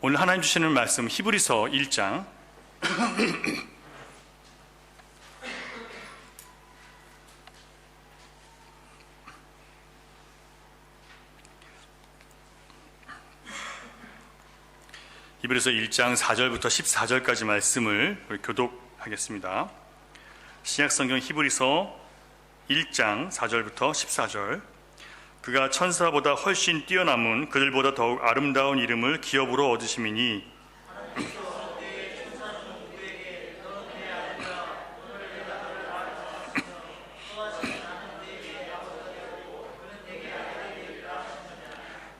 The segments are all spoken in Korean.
오늘 하나님 주시는 말씀 히브리서 1장 히브리서 1장 4절부터 14절까지 말씀을 교독하겠습니다. 신약성경 히브리서 1장 4절부터 14절. 그가 천사보다 훨씬 뛰어남은 그들보다 더욱 아름다운 이름을 기업으로 얻으심이니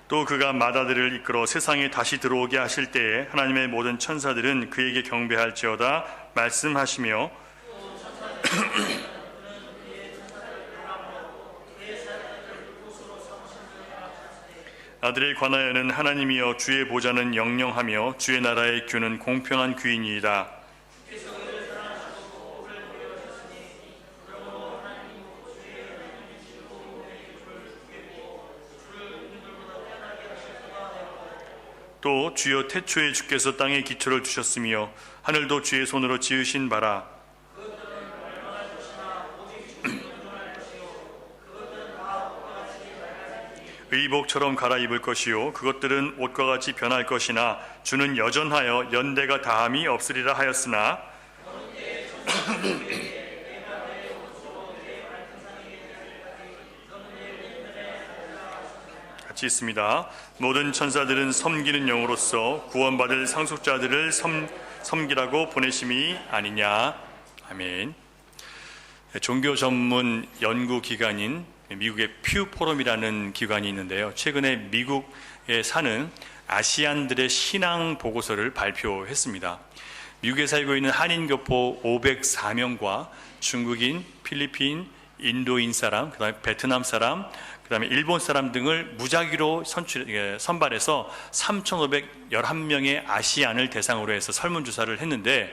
또 그가 마다들을 이끌어 세상에 다시 들어오게 하실 때에 하나님의 모든 천사들은 그에게 경배할지어다 말씀하시며 아들에 관하여는 하나님이여 주의 보좌는 영영하며 주의 나라의 규는 공평한 규이니이다. 또 주여 태초에 주께서 땅에 기초를 두셨으며 하늘도 주의 손으로 지으신 바라. 의복처럼 갈아입을 것이요 그것들은 옷과 같이 변할 것이나 주는 여전하여 연대가 다함이 없으리라 하였으나 같이 있습니다. 모든 천사들은 섬기는 영으로서 구원받을 상속자들을 섬기라고 보내심이 아니냐. 아멘. 종교 전문 연구기관인 미국의 퓨 포럼이라는 기관이 있는데요. 최근에 미국에 사는 아시안들의 신앙 보고서를 발표했습니다. 미국에 살고 있는 한인교포 504명과 중국인, 필리핀, 인도인 사람, 그다음에 베트남 사람, 그다음에 일본 사람 등을 무작위로 선발해서 3,511명의 아시안을 대상으로 해서 설문조사를 했는데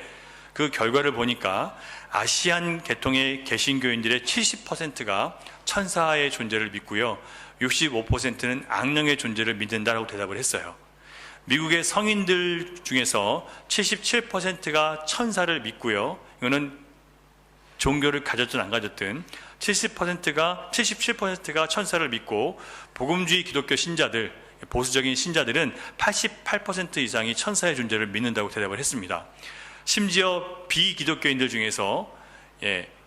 그 결과를 보니까 아시안 계통의 개신교인들의 70%가 천사의 존재를 믿고요, 65%는 악령의 존재를 믿는다라고 대답을 했어요. 미국의 성인들 중에서 77%가 천사를 믿고요, 이거는 종교를 가졌든 안 가졌든 77%가 천사를 믿고, 복음주의 기독교 신자들, 보수적인 신자들은 88% 이상이 천사의 존재를 믿는다고 대답을 했습니다. 심지어 비기독교인들 중에서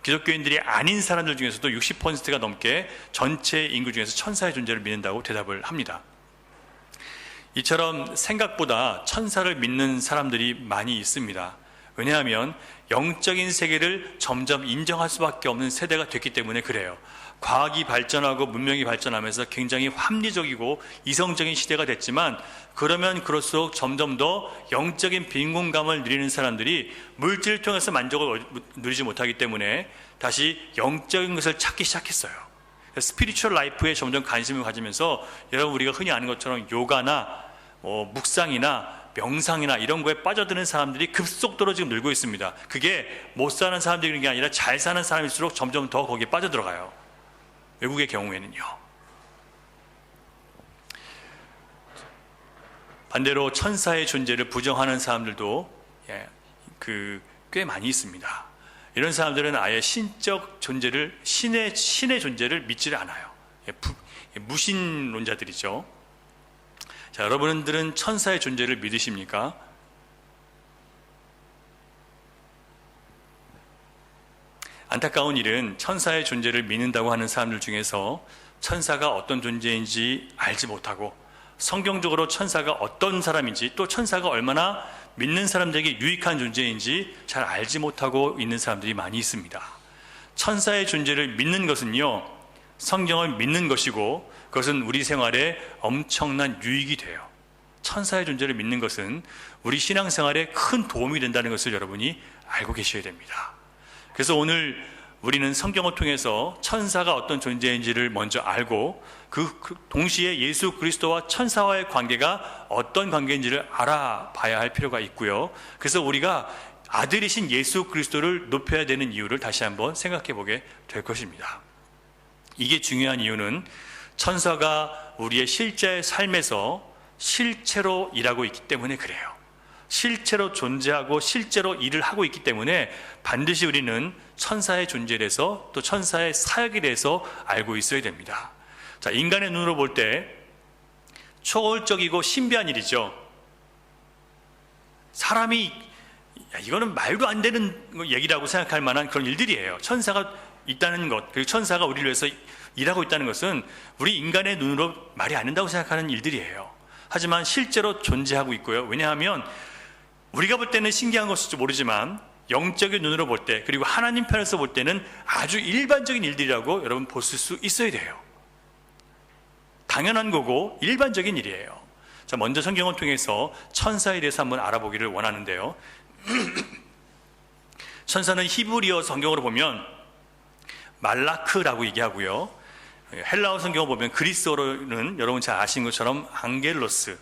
기독교인들이 아닌 사람들 중에서도 60%가 넘게 전체 인구 중에서 천사의 존재를 믿는다고 대답을 합니다. 이처럼 생각보다 천사를 믿는 사람들이 많이 있습니다. 왜냐하면 영적인 세계를 점점 인정할 수밖에 없는 세대가 됐기 때문에 그래요. 과학이 발전하고 문명이 발전하면서 굉장히 합리적이고 이성적인 시대가 됐지만, 그러면 그럴수록 점점 더 영적인 빈곤감을 누리는 사람들이 물질을 통해서 만족을 누리지 못하기 때문에 다시 영적인 것을 찾기 시작했어요. 스피리추얼 라이프에 점점 관심을 가지면서 여러분, 우리가 흔히 아는 것처럼 요가나 묵상이나 명상이나 이런 거에 빠져드는 사람들이 급속도로 지금 늘고 있습니다. 그게 못 사는 사람들이 그런 게 아니라 잘 사는 사람일수록 점점 더 거기에 빠져들어가요. 외국의 경우에는요. 반대로 천사의 존재를 부정하는 사람들도 꽤 많이 있습니다. 이런 사람들은 아예 신적 존재를, 신의 존재를 믿지를 않아요. 무신론자들이죠. 자, 여러분들은 천사의 존재를 믿으십니까? 안타까운 일은 천사의 존재를 믿는다고 하는 사람들 중에서 천사가 어떤 존재인지 알지 못하고, 성경적으로 천사가 어떤 사람인지, 또 천사가 얼마나 믿는 사람들에게 유익한 존재인지 잘 알지 못하고 있는 사람들이 많이 있습니다. 천사의 존재를 믿는 것은요, 성경을 믿는 것이고, 그것은 우리 생활에 엄청난 유익이 돼요. 천사의 존재를 믿는 것은 우리 신앙생활에 큰 도움이 된다는 것을 여러분이 알고 계셔야 됩니다. 그래서 오늘 우리는 성경을 통해서 천사가 어떤 존재인지를 먼저 알고, 그 동시에 예수 그리스도와 천사와의 관계가 어떤 관계인지를 알아봐야 할 필요가 있고요. 그래서 우리가 아들이신 예수 그리스도를 높여야 되는 이유를 다시 한번 생각해 보게 될 것입니다. 이게 중요한 이유는 천사가 우리의 실제 삶에서 실체로 일하고 있기 때문에 그래요. 실제로 존재하고 실제로 일을 하고 있기 때문에 반드시 우리는 천사의 존재에 대해서 또 천사의 사역에 대해서 알고 있어야 됩니다. 자, 인간의 눈으로 볼 때 초월적이고 신비한 일이죠. 사람이 이거는 말도 안 되는 얘기라고 생각할 만한 그런 일들이에요. 천사가 있다는 것, 그리고 천사가 우리를 위해서 일하고 있다는 것은 우리 인간의 눈으로 말이 안 된다고 생각하는 일들이에요. 하지만 실제로 존재하고 있고요. 왜냐하면 우리가 볼 때는 신기한 것일지 모르지만 영적인 눈으로 볼 때, 그리고 하나님 편에서 볼 때는 아주 일반적인 일들이라고 여러분 보실 수 있어야 돼요. 당연한 거고 일반적인 일이에요. 자, 먼저 성경을 통해서 천사에 대해서 한번 알아보기를 원하는데요. 천사는 히브리어 성경으로 보면 말라크라고 얘기하고요. 헬라어 성경을 보면 그리스어로는 여러분 잘 아시는 것처럼 앙겔로스라고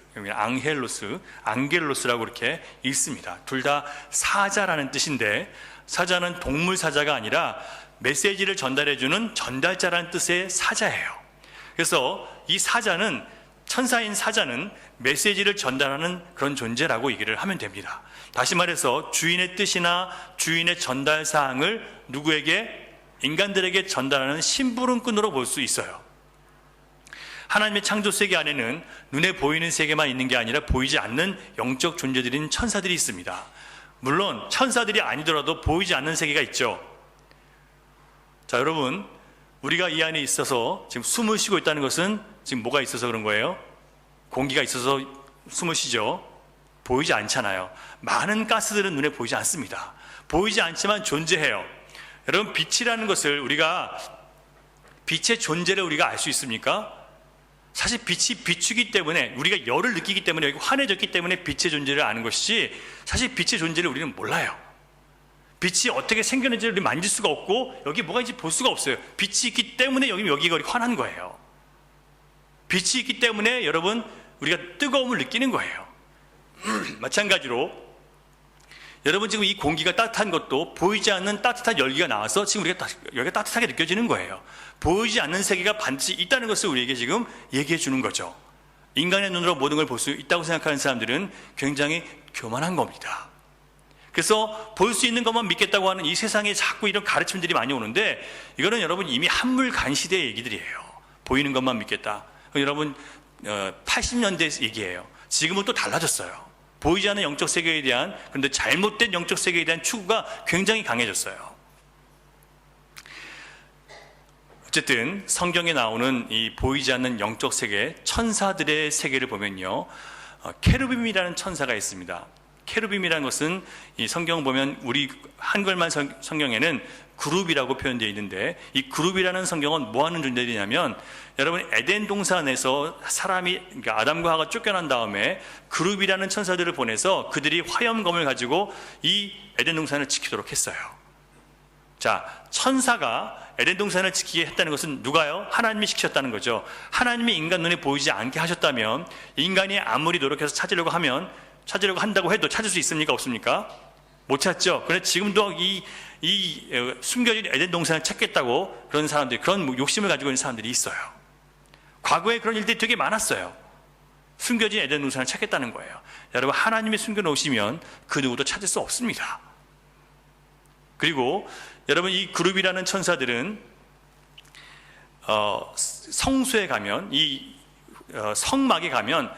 이렇게 읽습니다. 둘 다 사자라는 뜻인데, 사자는 동물 사자가 아니라 메시지를 전달해주는 전달자라는 뜻의 사자예요. 그래서 이 사자는, 천사인 사자는 메시지를 전달하는 그런 존재라고 얘기를 하면 됩니다. 다시 말해서 주인의 뜻이나 주인의 전달 사항을 누구에게, 인간들에게 전달하는 심부름꾼으로 볼 수 있어요. 하나님의 창조 세계 안에는 눈에 보이는 세계만 있는 게 아니라 보이지 않는 영적 존재들인 천사들이 있습니다. 물론 천사들이 아니더라도 보이지 않는 세계가 있죠. 자, 여러분, 우리가 이 안에 있어서 지금 숨을 쉬고 있다는 것은 지금 뭐가 있어서 그런 거예요? 공기가 있어서 숨을 쉬죠. 보이지 않잖아요. 많은 가스들은 눈에 보이지 않습니다. 보이지 않지만 존재해요. 여러분, 빛이라는 것을 우리가, 빛의 존재를 우리가 알 수 있습니까? 사실 빛이 비추기 때문에, 우리가 열을 느끼기 때문에, 여기 환해졌기 때문에 빛의 존재를 아는 것이지, 사실 빛의 존재를 우리는 몰라요. 빛이 어떻게 생겼는지를 우리 만질 수가 없고 여기 뭐가 있는지 볼 수가 없어요. 빛이 있기 때문에 여기가 환한 거예요. 빛이 있기 때문에 여러분, 우리가 뜨거움을 느끼는 거예요. 마찬가지로 여러분, 지금 이 공기가 따뜻한 것도 보이지 않는 따뜻한 열기가 나와서 지금 여기가 따뜻하게 느껴지는 거예요. 보이지 않는 세계가 반드시 있다는 것을 우리에게 지금 얘기해 주는 거죠. 인간의 눈으로 모든 걸 볼 수 있다고 생각하는 사람들은 굉장히 교만한 겁니다. 그래서 볼 수 있는 것만 믿겠다고 하는 이 세상에 자꾸 이런 가르침들이 많이 오는데, 이거는 여러분 이미 한물간시대의 얘기들이에요. 보이는 것만 믿겠다. 여러분 80년대 얘기예요. 지금은 또 달라졌어요. 보이지 않는 영적 세계에 대한, 그런데 잘못된 영적 세계에 대한 추구가 굉장히 강해졌어요. 어쨌든 성경에 나오는 이 보이지 않는 영적 세계, 천사들의 세계를 보면요, 케루빔이라는 천사가 있습니다. 케루빔이라는 것은 이 성경 보면 우리 한글만 성경에는 그룹이라고 표현되어 있는데, 이 그룹이라는 성경은 뭐 하는 존재냐면, 여러분 에덴 동산에서 사람이, 그러니까 아담과 하와가 쫓겨난 다음에 그룹이라는 천사들을 보내서 그들이 화염검을 가지고 이 에덴 동산을 지키도록 했어요. 자, 천사가 에덴 동산을 지키게 했다는 것은 누가요? 하나님이 시키셨다는 거죠. 하나님이 인간 눈에 보이지 않게 하셨다면, 인간이 아무리 노력해서 찾으려고 한다고 해도 찾을 수 있습니까? 없습니까? 못 찾죠. 그런데 지금도 이 숨겨진 에덴 동산을 찾겠다고 그런 사람들이, 그런 욕심을 가지고 있는 사람들이 있어요. 과거에 그런 일들이 되게 많았어요. 숨겨진 에덴 동산을 찾겠다는 거예요. 여러분, 하나님이 숨겨놓으시면 그 누구도 찾을 수 없습니다. 그리고 여러분, 이 그룹이라는 천사들은 성소에 가면, 성막에 가면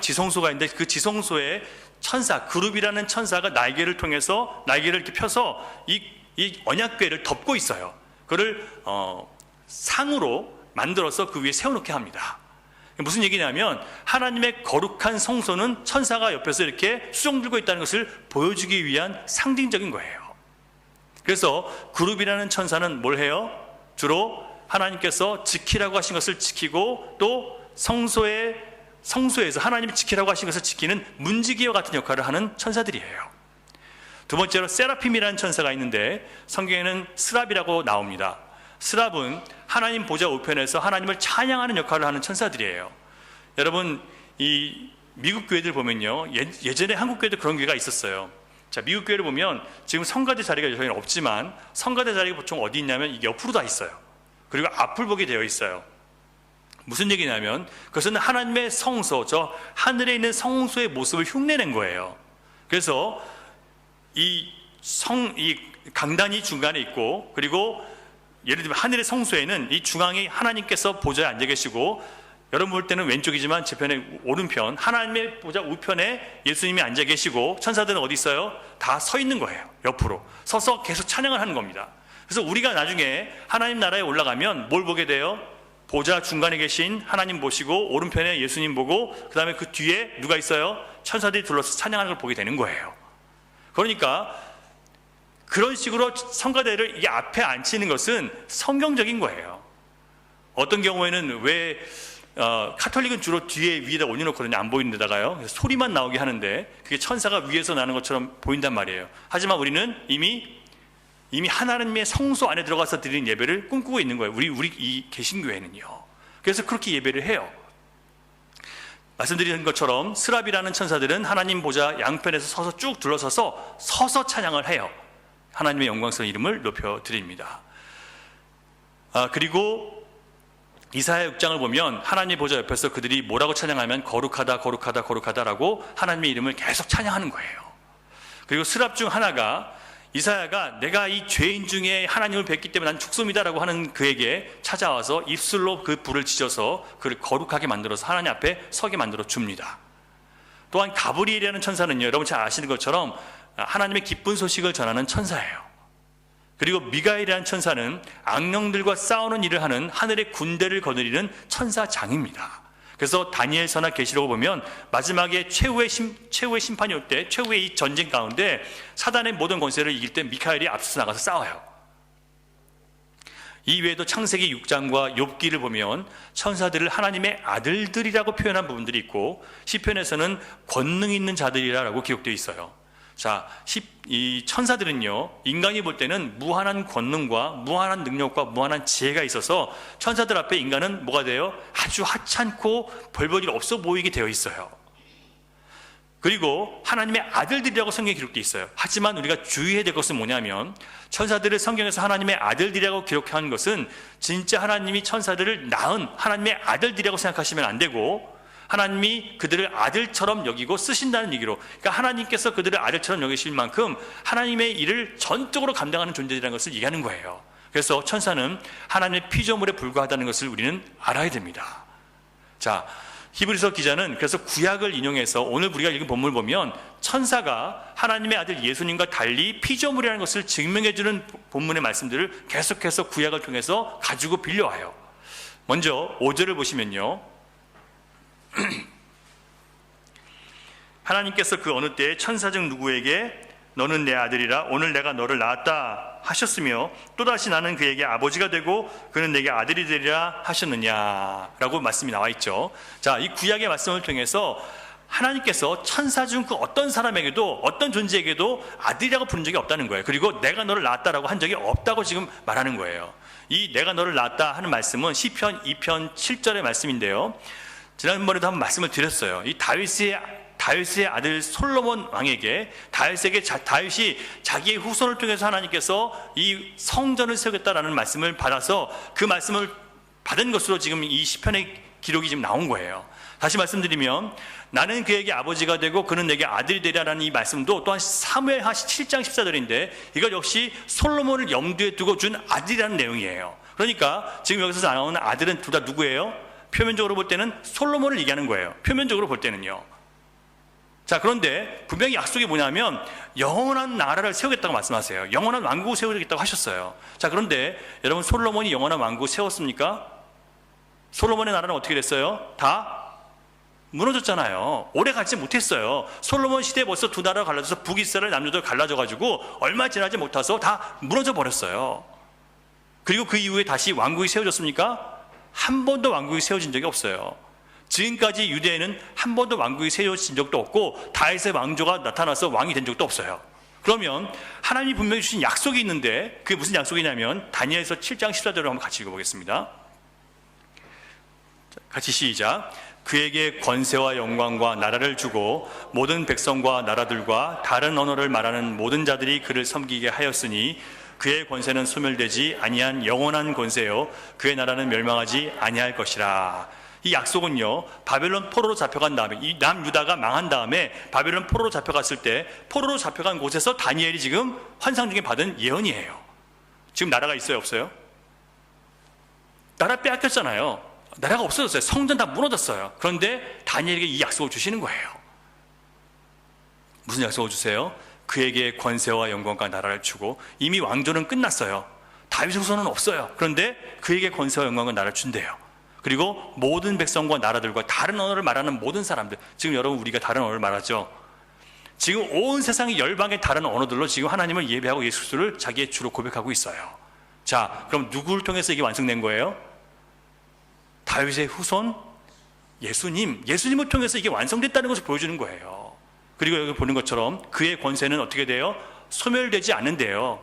지성소가 있는데, 그 지성소에 그룹이라는 천사가 날개를 이렇게 펴서 이 언약궤를 덮고 있어요. 그를 상으로 만들어서 그 위에 세워놓게 합니다. 무슨 얘기냐면, 하나님의 거룩한 성소는 천사가 옆에서 이렇게 수종 들고 있다는 것을 보여주기 위한 상징적인 거예요. 그래서 그룹이라는 천사는 뭘 해요? 주로 하나님께서 지키라고 하신 것을 지키고, 또 성소에서 하나님이 지키라고 하신 것을 지키는 문지기와 같은 역할을 하는 천사들이에요. 두 번째로 세라핌이라는 천사가 있는데, 성경에는 스랍이라고 나옵니다. 스랍은 하나님 보좌 우편에서 하나님을 찬양하는 역할을 하는 천사들이에요. 여러분, 이 미국 교회들 보면요, 예전에 한국 교회도 그런 교회가 있었어요. 자, 미국 교회를 보면 지금 성가대 자리가 저희는 없지만, 성가대 자리가 보통 어디 있냐면 이게 옆으로 다 있어요. 그리고 앞을 보게 되어 있어요. 무슨 얘기냐면 그것은 하나님의 성소, 저 하늘에 있는 성소의 모습을 흉내낸 거예요. 그래서 이 강단이 중간에 있고, 그리고 예를 들면 하늘의 성소에는 이 중앙에 하나님께서 보좌에 앉아 계시고, 여러분 볼 때는 왼쪽이지만 제 편에 오른편, 하나님의 보좌 우편에 예수님이 앉아 계시고, 천사들은 어디 있어요? 다 서 있는 거예요. 옆으로 서서 계속 찬양을 하는 겁니다. 그래서 우리가 나중에 하나님 나라에 올라가면 뭘 보게 돼요? 보좌 중간에 계신 하나님 보시고, 오른편에 예수님 보고, 그 다음에 그 뒤에 누가 있어요? 천사들이 둘러서 찬양하는 걸 보게 되는 거예요. 그러니까 그런 식으로 성가대를 이 앞에 앉히는 것은 성경적인 거예요. 어떤 경우에는 왜 카톨릭은 주로 뒤에 위에다 올려놓거든요. 안 보이는 데다가요. 그래서 소리만 나오게 하는데 그게 천사가 위에서 나는 것처럼 보인단 말이에요. 하지만 우리는 이미 하나님의 성소 안에 들어가서 드리는 예배를 꿈꾸고 있는 거예요. 우리 이 개신교회는요. 그래서 그렇게 예배를 해요. 말씀드린 것처럼 스랍이라는 천사들은 하나님 보좌 양편에서 서서 쭉 둘러서서 서서 찬양을 해요. 하나님의 영광스러운 이름을 높여드립니다. 그리고 이사야 6장을 보면 하나님의 보좌 옆에서 그들이 뭐라고 찬양하면 거룩하다 거룩하다 거룩하다라고 하나님의 이름을 계속 찬양하는 거예요. 그리고 스랍 중 하나가, 이사야가 내가 이 죄인 중에 하나님을 뵙기 때문에 난 죽습니다라고 하는 그에게 찾아와서 입술로 그 불을 지져서 그를 거룩하게 만들어서 하나님 앞에 서게 만들어 줍니다. 또한 가브리엘이라는 천사는요, 여러분 잘 아시는 것처럼 하나님의 기쁜 소식을 전하는 천사예요. 그리고 미가엘이라는 천사는 악령들과 싸우는 일을 하는 하늘의 군대를 거느리는 천사장입니다. 그래서 다니엘서나 계시록을 보면 마지막에 최후의 심판이 올 때, 최후의 이 전쟁 가운데 사단의 모든 권세를 이길 때 미카엘이 앞서서 나가서 싸워요. 이 외에도 창세기 6장과 욥기를 보면 천사들을 하나님의 아들들이라고 표현한 부분들이 있고, 시편에서는 권능 있는 자들이라고 기록되어 있어요. 자, 이 천사들은요, 인간이 볼 때는 무한한 권능과 무한한 능력과 무한한 지혜가 있어서 천사들 앞에 인간은 뭐가 돼요? 아주 하찮고 별 볼 일 없어 보이게 되어 있어요. 그리고 하나님의 아들들이라고 성경에 기록되어 있어요. 하지만 우리가 주의해야 될 것은 뭐냐면, 천사들을 성경에서 하나님의 아들들이라고 기록한 것은 진짜 하나님이 천사들을 낳은 하나님의 아들들이라고 생각하시면 안 되고, 하나님이 그들을 아들처럼 여기고 쓰신다는 얘기로, 그러니까 하나님께서 그들을 아들처럼 여기실 만큼 하나님의 일을 전적으로 감당하는 존재라는 것을 얘기하는 거예요. 그래서 천사는 하나님의 피조물에 불과하다는 것을 우리는 알아야 됩니다. 자, 히브리서 기자는 그래서 구약을 인용해서 오늘 우리가 읽은 본문을 보면 천사가 하나님의 아들 예수님과 달리 피조물이라는 것을 증명해주는 본문의 말씀들을 계속해서 구약을 통해서 가지고 빌려와요. 먼저 5절을 보시면요, 하나님께서 그 어느 때에 천사 중 누구에게 너는 내 아들이라 오늘 내가 너를 낳았다 하셨으며 또다시 나는 그에게 아버지가 되고 그는 내게 아들이 되리라 하셨느냐라고 말씀이 나와 있죠. 자, 이 구약의 말씀을 통해서 하나님께서 천사 중 그 어떤 사람에게도, 어떤 존재에게도 아들이라고 부른 적이 없다는 거예요. 그리고 내가 너를 낳았다라고 한 적이 없다고 지금 말하는 거예요. 이 내가 너를 낳았다 하는 말씀은 시편 2편 7절의 말씀인데요, 지난번에도 한번 말씀을 드렸어요. 이 다윗의 아들 솔로몬 왕에게 다윗이 자기의 후손을 통해서 하나님께서 이 성전을 세우겠다라는 말씀을 받아서 그 말씀을 받은 것으로 지금 이 시편의 기록이 지금 나온 거예요. 다시 말씀드리면 나는 그에게 아버지가 되고 그는 내게 아들이 되리라는 이 말씀도 또한 사무엘하 7장 14절인데 이것 역시 솔로몬을 염두에 두고 준 아들이라는 내용이에요. 그러니까 지금 여기서 나오는 아들은 둘 다 누구예요? 표면적으로 볼 때는 솔로몬을 얘기하는 거예요. 표면적으로 볼 때는요. 자, 그런데 분명히 약속이 뭐냐면 영원한 나라를 세우겠다고 말씀하세요. 영원한 왕국을 세우겠다고 하셨어요. 자, 그런데 여러분, 솔로몬이 영원한 왕국을 세웠습니까? 솔로몬의 나라는 어떻게 됐어요? 다 무너졌잖아요. 오래 가지 못했어요. 솔로몬 시대에 벌써 두 나라가 갈라져서 북이스라엘, 남유다가 갈라져가지고 얼마 지나지 못해서 다 무너져 버렸어요. 그리고 그 이후에 다시 왕국이 세워졌습니까? 한 번도 왕국이 세워진 적이 없어요. 지금까지 유대에는 한 번도 왕국이 세워진 적도 없고 다윗의 왕조가 나타나서 왕이 된 적도 없어요. 그러면 하나님이 분명히 주신 약속이 있는데 그게 무슨 약속이냐면 다니엘서 7장 14절을 한번 같이 읽어보겠습니다. 같이 시작. 그에게 권세와 영광과 나라를 주고 모든 백성과 나라들과 다른 언어를 말하는 모든 자들이 그를 섬기게 하였으니 그의 권세는 소멸되지 아니한 영원한 권세요 그의 나라는 멸망하지 아니할 것이라. 이 약속은요, 바벨론 포로로 잡혀간 다음에, 이 남유다가 망한 다음에 바벨론 포로로 잡혀갔을 때 포로로 잡혀간 곳에서 다니엘이 지금 환상 중에 받은 예언이에요. 지금 나라가 있어요, 없어요? 나라 빼앗겼잖아요. 나라가 없어졌어요. 성전 다 무너졌어요. 그런데 다니엘에게 이 약속을 주시는 거예요. 무슨 약속을 주세요? 그에게 권세와 영광과 나라를 주고, 이미 왕조는 끝났어요. 다윗 후손은 없어요. 그런데 그에게 권세와 영광과 나라를 준대요. 그리고 모든 백성과 나라들과 다른 언어를 말하는 모든 사람들, 지금 여러분 우리가 다른 언어를 말하죠. 지금 온 세상의 열방의 다른 언어들로 지금 하나님을 예배하고 예수 그리스도를 자기의 주로 고백하고 있어요. 자, 그럼 누구를 통해서 이게 완성된 거예요? 다윗의 후손 예수님을 통해서 이게 완성됐다는 것을 보여주는 거예요. 그리고 여기 보는 것처럼 그의 권세는 어떻게 돼요? 소멸되지 않는데요.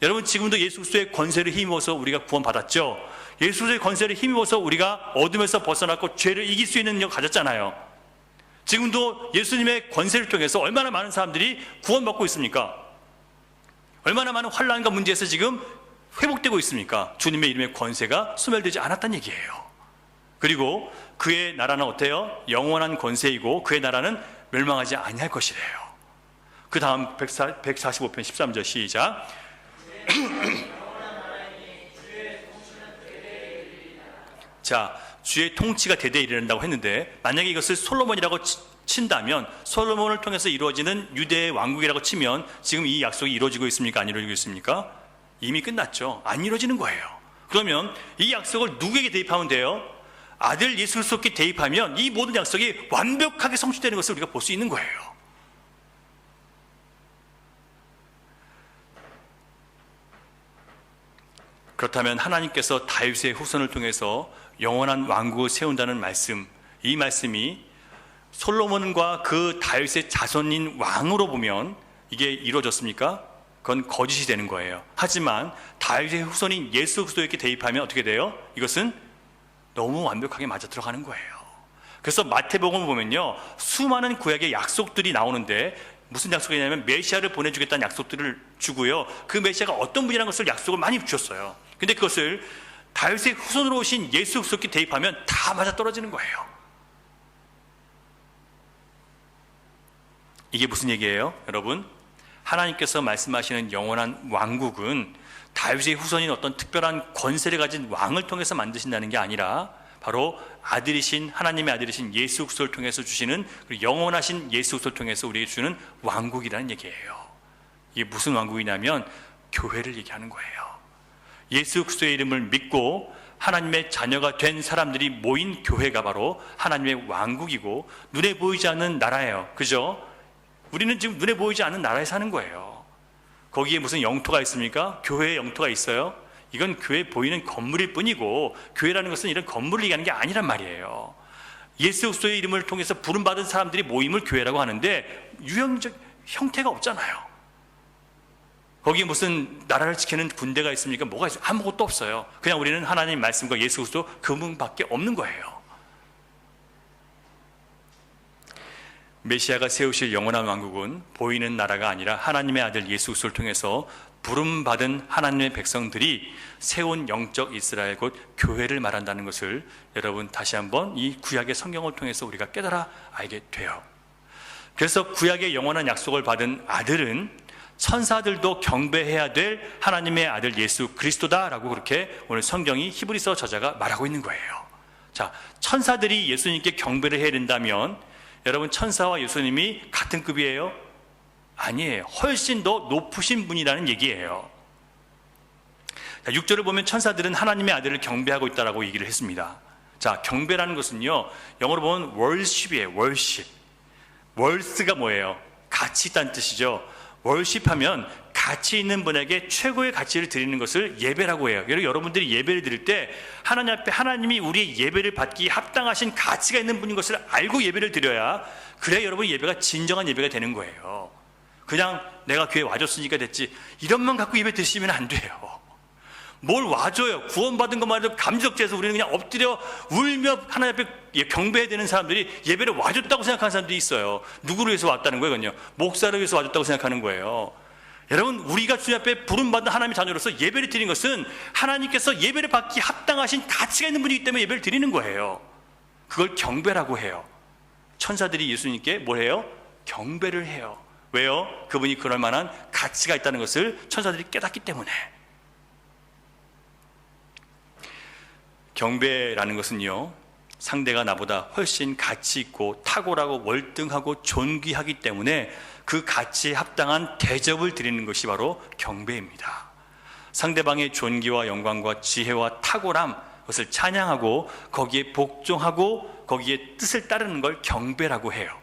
여러분, 지금도 예수 그리스도의 권세를 힘입어서 우리가 구원받았죠. 예수 그리스도의 권세를 힘입어서 우리가 어둠에서 벗어났고 죄를 이길 수 있는 능력을 가졌잖아요. 지금도 예수님의 권세를 통해서 얼마나 많은 사람들이 구원받고 있습니까? 얼마나 많은 환난과 문제에서 지금 회복되고 있습니까? 주님의 이름의 권세가 소멸되지 않았다는 얘기예요. 그리고 그의 나라는 어때요? 영원한 권세이고 그의 나라는 멸망하지 아니할 것이래요. 그 다음 145편 13절 시작. 자, 주의 통치가 대대에 이르는다고 했는데, 만약에 이것을 솔로몬이라고 친다면, 솔로몬을 통해서 이루어지는 유대의 왕국이라고 치면 지금 이 약속이 이루어지고 있습니까? 안 이루어지고 있습니까? 이미 끝났죠. 안 이루어지는 거예요. 그러면 이 약속을 누구에게 대입하면 돼요? 아들 예수 그리스도께 대입하면 이 모든 약속이 완벽하게 성취되는 것을 우리가 볼 수 있는 거예요. 그렇다면 하나님께서 다윗의 후손을 통해서 영원한 왕국을 세운다는 말씀, 이 말씀이 솔로몬과 그 다윗의 자손인 왕으로 보면 이게 이루어졌습니까? 그건 거짓이 되는 거예요. 하지만 다윗의 후손인 예수 그리스도에게 대입하면 어떻게 돼요? 이것은 너무 완벽하게 맞아 들어가는 거예요. 그래서 마태복음을 보면요, 수많은 구약의 약속들이 나오는데, 무슨 약속이냐면 메시아를 보내주겠다는 약속들을 주고요, 그 메시아가 어떤 분이라는 것을 약속을 많이 주셨어요. 근데 그것을 다윗의 후손으로 오신 예수 그리스도께 대입하면 다 맞아 떨어지는 거예요. 이게 무슨 얘기예요? 여러분, 하나님께서 말씀하시는 영원한 왕국은 다윗의 후손인 어떤 특별한 권세를 가진 왕을 통해서 만드신다는 게 아니라 바로 아들이신, 하나님의 아들이신 예수 그리스도를 통해서 주시는, 영원하신 예수 그리스도를 통해서 우리에게 주는 왕국이라는 얘기예요. 이게 무슨 왕국이냐면 교회를 얘기하는 거예요. 예수 그리스도의 이름을 믿고 하나님의 자녀가 된 사람들이 모인 교회가 바로 하나님의 왕국이고 눈에 보이지 않는 나라예요. 그죠? 우리는 지금 눈에 보이지 않는 나라에 사는 거예요. 거기에 무슨 영토가 있습니까? 교회의 영토가 있어요? 이건 교회에 보이는 건물일 뿐이고, 교회라는 것은 이런 건물을 얘기하는 게 아니란 말이에요. 예수 그리스도의 이름을 통해서 부름받은 사람들이 모임을 교회라고 하는데 유형적 형태가 없잖아요. 거기에 무슨 나라를 지키는 군대가 있습니까? 뭐가 있어요? 아무것도 없어요. 그냥 우리는 하나님 말씀과 예수 그리스도 그분밖에 없는 거예요. 메시아가 세우실 영원한 왕국은 보이는 나라가 아니라 하나님의 아들 예수 그리스도를 통해서 부름받은 하나님의 백성들이 세운 영적 이스라엘 곧 교회를 말한다는 것을 여러분 다시 한번 이 구약의 성경을 통해서 우리가 깨달아 알게 돼요. 그래서 구약의 영원한 약속을 받은 아들은 천사들도 경배해야 될 하나님의 아들 예수 그리스도다라고 그렇게 오늘 성경이 히브리서 저자가 말하고 있는 거예요. 자, 천사들이 예수님께 경배를 해야 된다면 여러분, 천사와 예수님이 같은 급이에요? 아니에요. 훨씬 더 높으신 분이라는 얘기예요. 6절을 보면 천사들은 하나님의 아들을 경배하고 있다라고 얘기를 했습니다. 자, 경배라는 것은요, 영어로 보면 worship이에요. worship. worth가 뭐예요? 가치 있다는 뜻이죠. 월십하면 가치 있는 분에게 최고의 가치를 드리는 것을 예배라고 해요. 여러분들이 예배를 드릴 때 하나님 앞에 하나님이 우리의 예배를 받기 합당하신 가치가 있는 분인 것을 알고 예배를 드려야, 그래야 여러분 예배가 진정한 예배가 되는 거예요. 그냥 내가 교회 와줬으니까 됐지 이런만 갖고 예배 드시면 안 돼요. 뭘 와줘요. 구원받은 것만 해도 감격돼서 우리는 그냥 엎드려 울며 하나님 앞에 경배해야 되는 사람들이 예배를 와줬다고 생각하는 사람들이 있어요. 누구를 위해서 왔다는 거예요? 그건요, 목사를 위해서 와줬다고 생각하는 거예요. 여러분, 우리가 주님 앞에 부름받은 하나님의 자녀로서 예배를 드리는 것은 하나님께서 예배를 받기 합당하신 가치가 있는 분이기 때문에 예배를 드리는 거예요. 그걸 경배라고 해요. 천사들이 예수님께 뭘 해요? 경배를 해요. 왜요? 그분이 그럴 만한 가치가 있다는 것을 천사들이 깨닫기 때문에. 경배라는 것은요, 상대가 나보다 훨씬 가치 있고 탁월하고 월등하고 존귀하기 때문에 그 가치에 합당한 대접을 드리는 것이 바로 경배입니다. 상대방의 존귀와 영광과 지혜와 탁월함, 그것을 찬양하고 거기에 복종하고 거기에 뜻을 따르는 걸 경배라고 해요.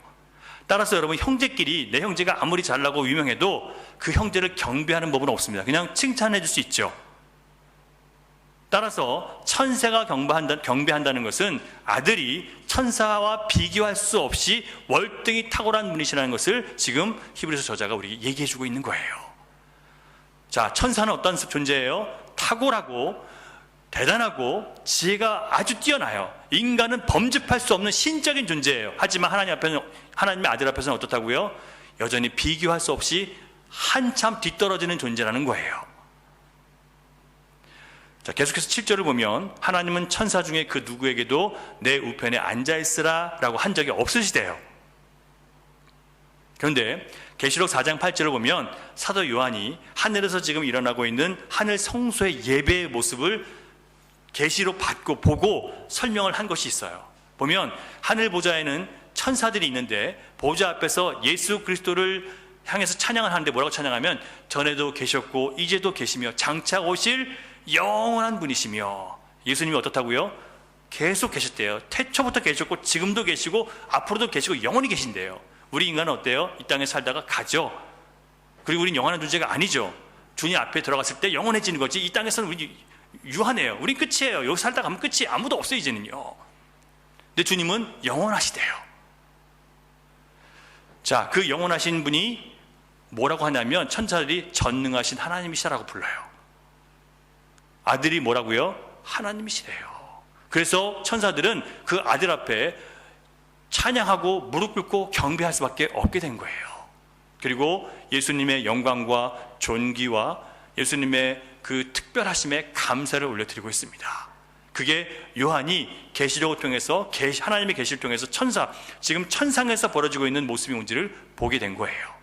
따라서 여러분, 형제끼리 내 형제가 아무리 잘나고 유명해도 그 형제를 경배하는 법은 없습니다. 그냥 칭찬해 줄 수 있죠. 따라서 천사가 경배한다는 것은 아들이 천사와 비교할 수 없이 월등히 탁월한 분이시라는 것을 지금 히브리서 저자가 우리에게 얘기해 주고 있는 거예요. 자, 천사는 어떤 존재예요? 탁월하고 대단하고 지혜가 아주 뛰어나요. 인간은 범접할 수 없는 신적인 존재예요. 하지만 하나님의 아들 앞에서는 어떻다고요? 여전히 비교할 수 없이 한참 뒤떨어지는 존재라는 거예요. 자, 계속해서 7절을 보면 하나님은 천사 중에 그 누구에게도 내 우편에 앉아있으라 라고 한 적이 없으시대요. 그런데 계시록 4장 8절을 보면 사도 요한이 하늘에서 지금 일어나고 있는 하늘 성소의 예배의 모습을 계시로 받고 보고 설명을 한 것이 있어요. 보면 하늘 보좌에는 천사들이 있는데 보좌 앞에서 예수 그리스도를 향해서 찬양을 하는데 뭐라고 찬양하면 전에도 계셨고 이제도 계시며 장차 오실 영원한 분이시며, 예수님이 어떻다고요? 계속 계셨대요. 태초부터 계셨고 지금도 계시고 앞으로도 계시고 영원히 계신대요. 우리 인간은 어때요? 이 땅에 살다가 가죠. 그리고 우리는 영원한 존재가 아니죠. 주님 앞에 들어갔을 때 영원해지는 거지, 이 땅에서는 우리 유한해요. 우린 끝이에요. 여기 살다 가면 끝이 아무도 없어요, 이제는요. 근데 주님은 영원하시대요. 자, 그 영원하신 분이 뭐라고 하냐면 천사들이 전능하신 하나님이시라고 불러요. 아들이 뭐라고요? 하나님이시래요. 그래서 천사들은 그 아들 앞에 찬양하고 무릎 꿇고 경배할 수밖에 없게 된 거예요. 그리고 예수님의 영광과 존귀와 예수님의 그 특별하심에 감사를 올려드리고 있습니다. 그게 요한이 계시록을 통해서 하나님의 계시를 통해서 지금 천상에서 벌어지고 있는 모습이 뭔지를 보게 된 거예요.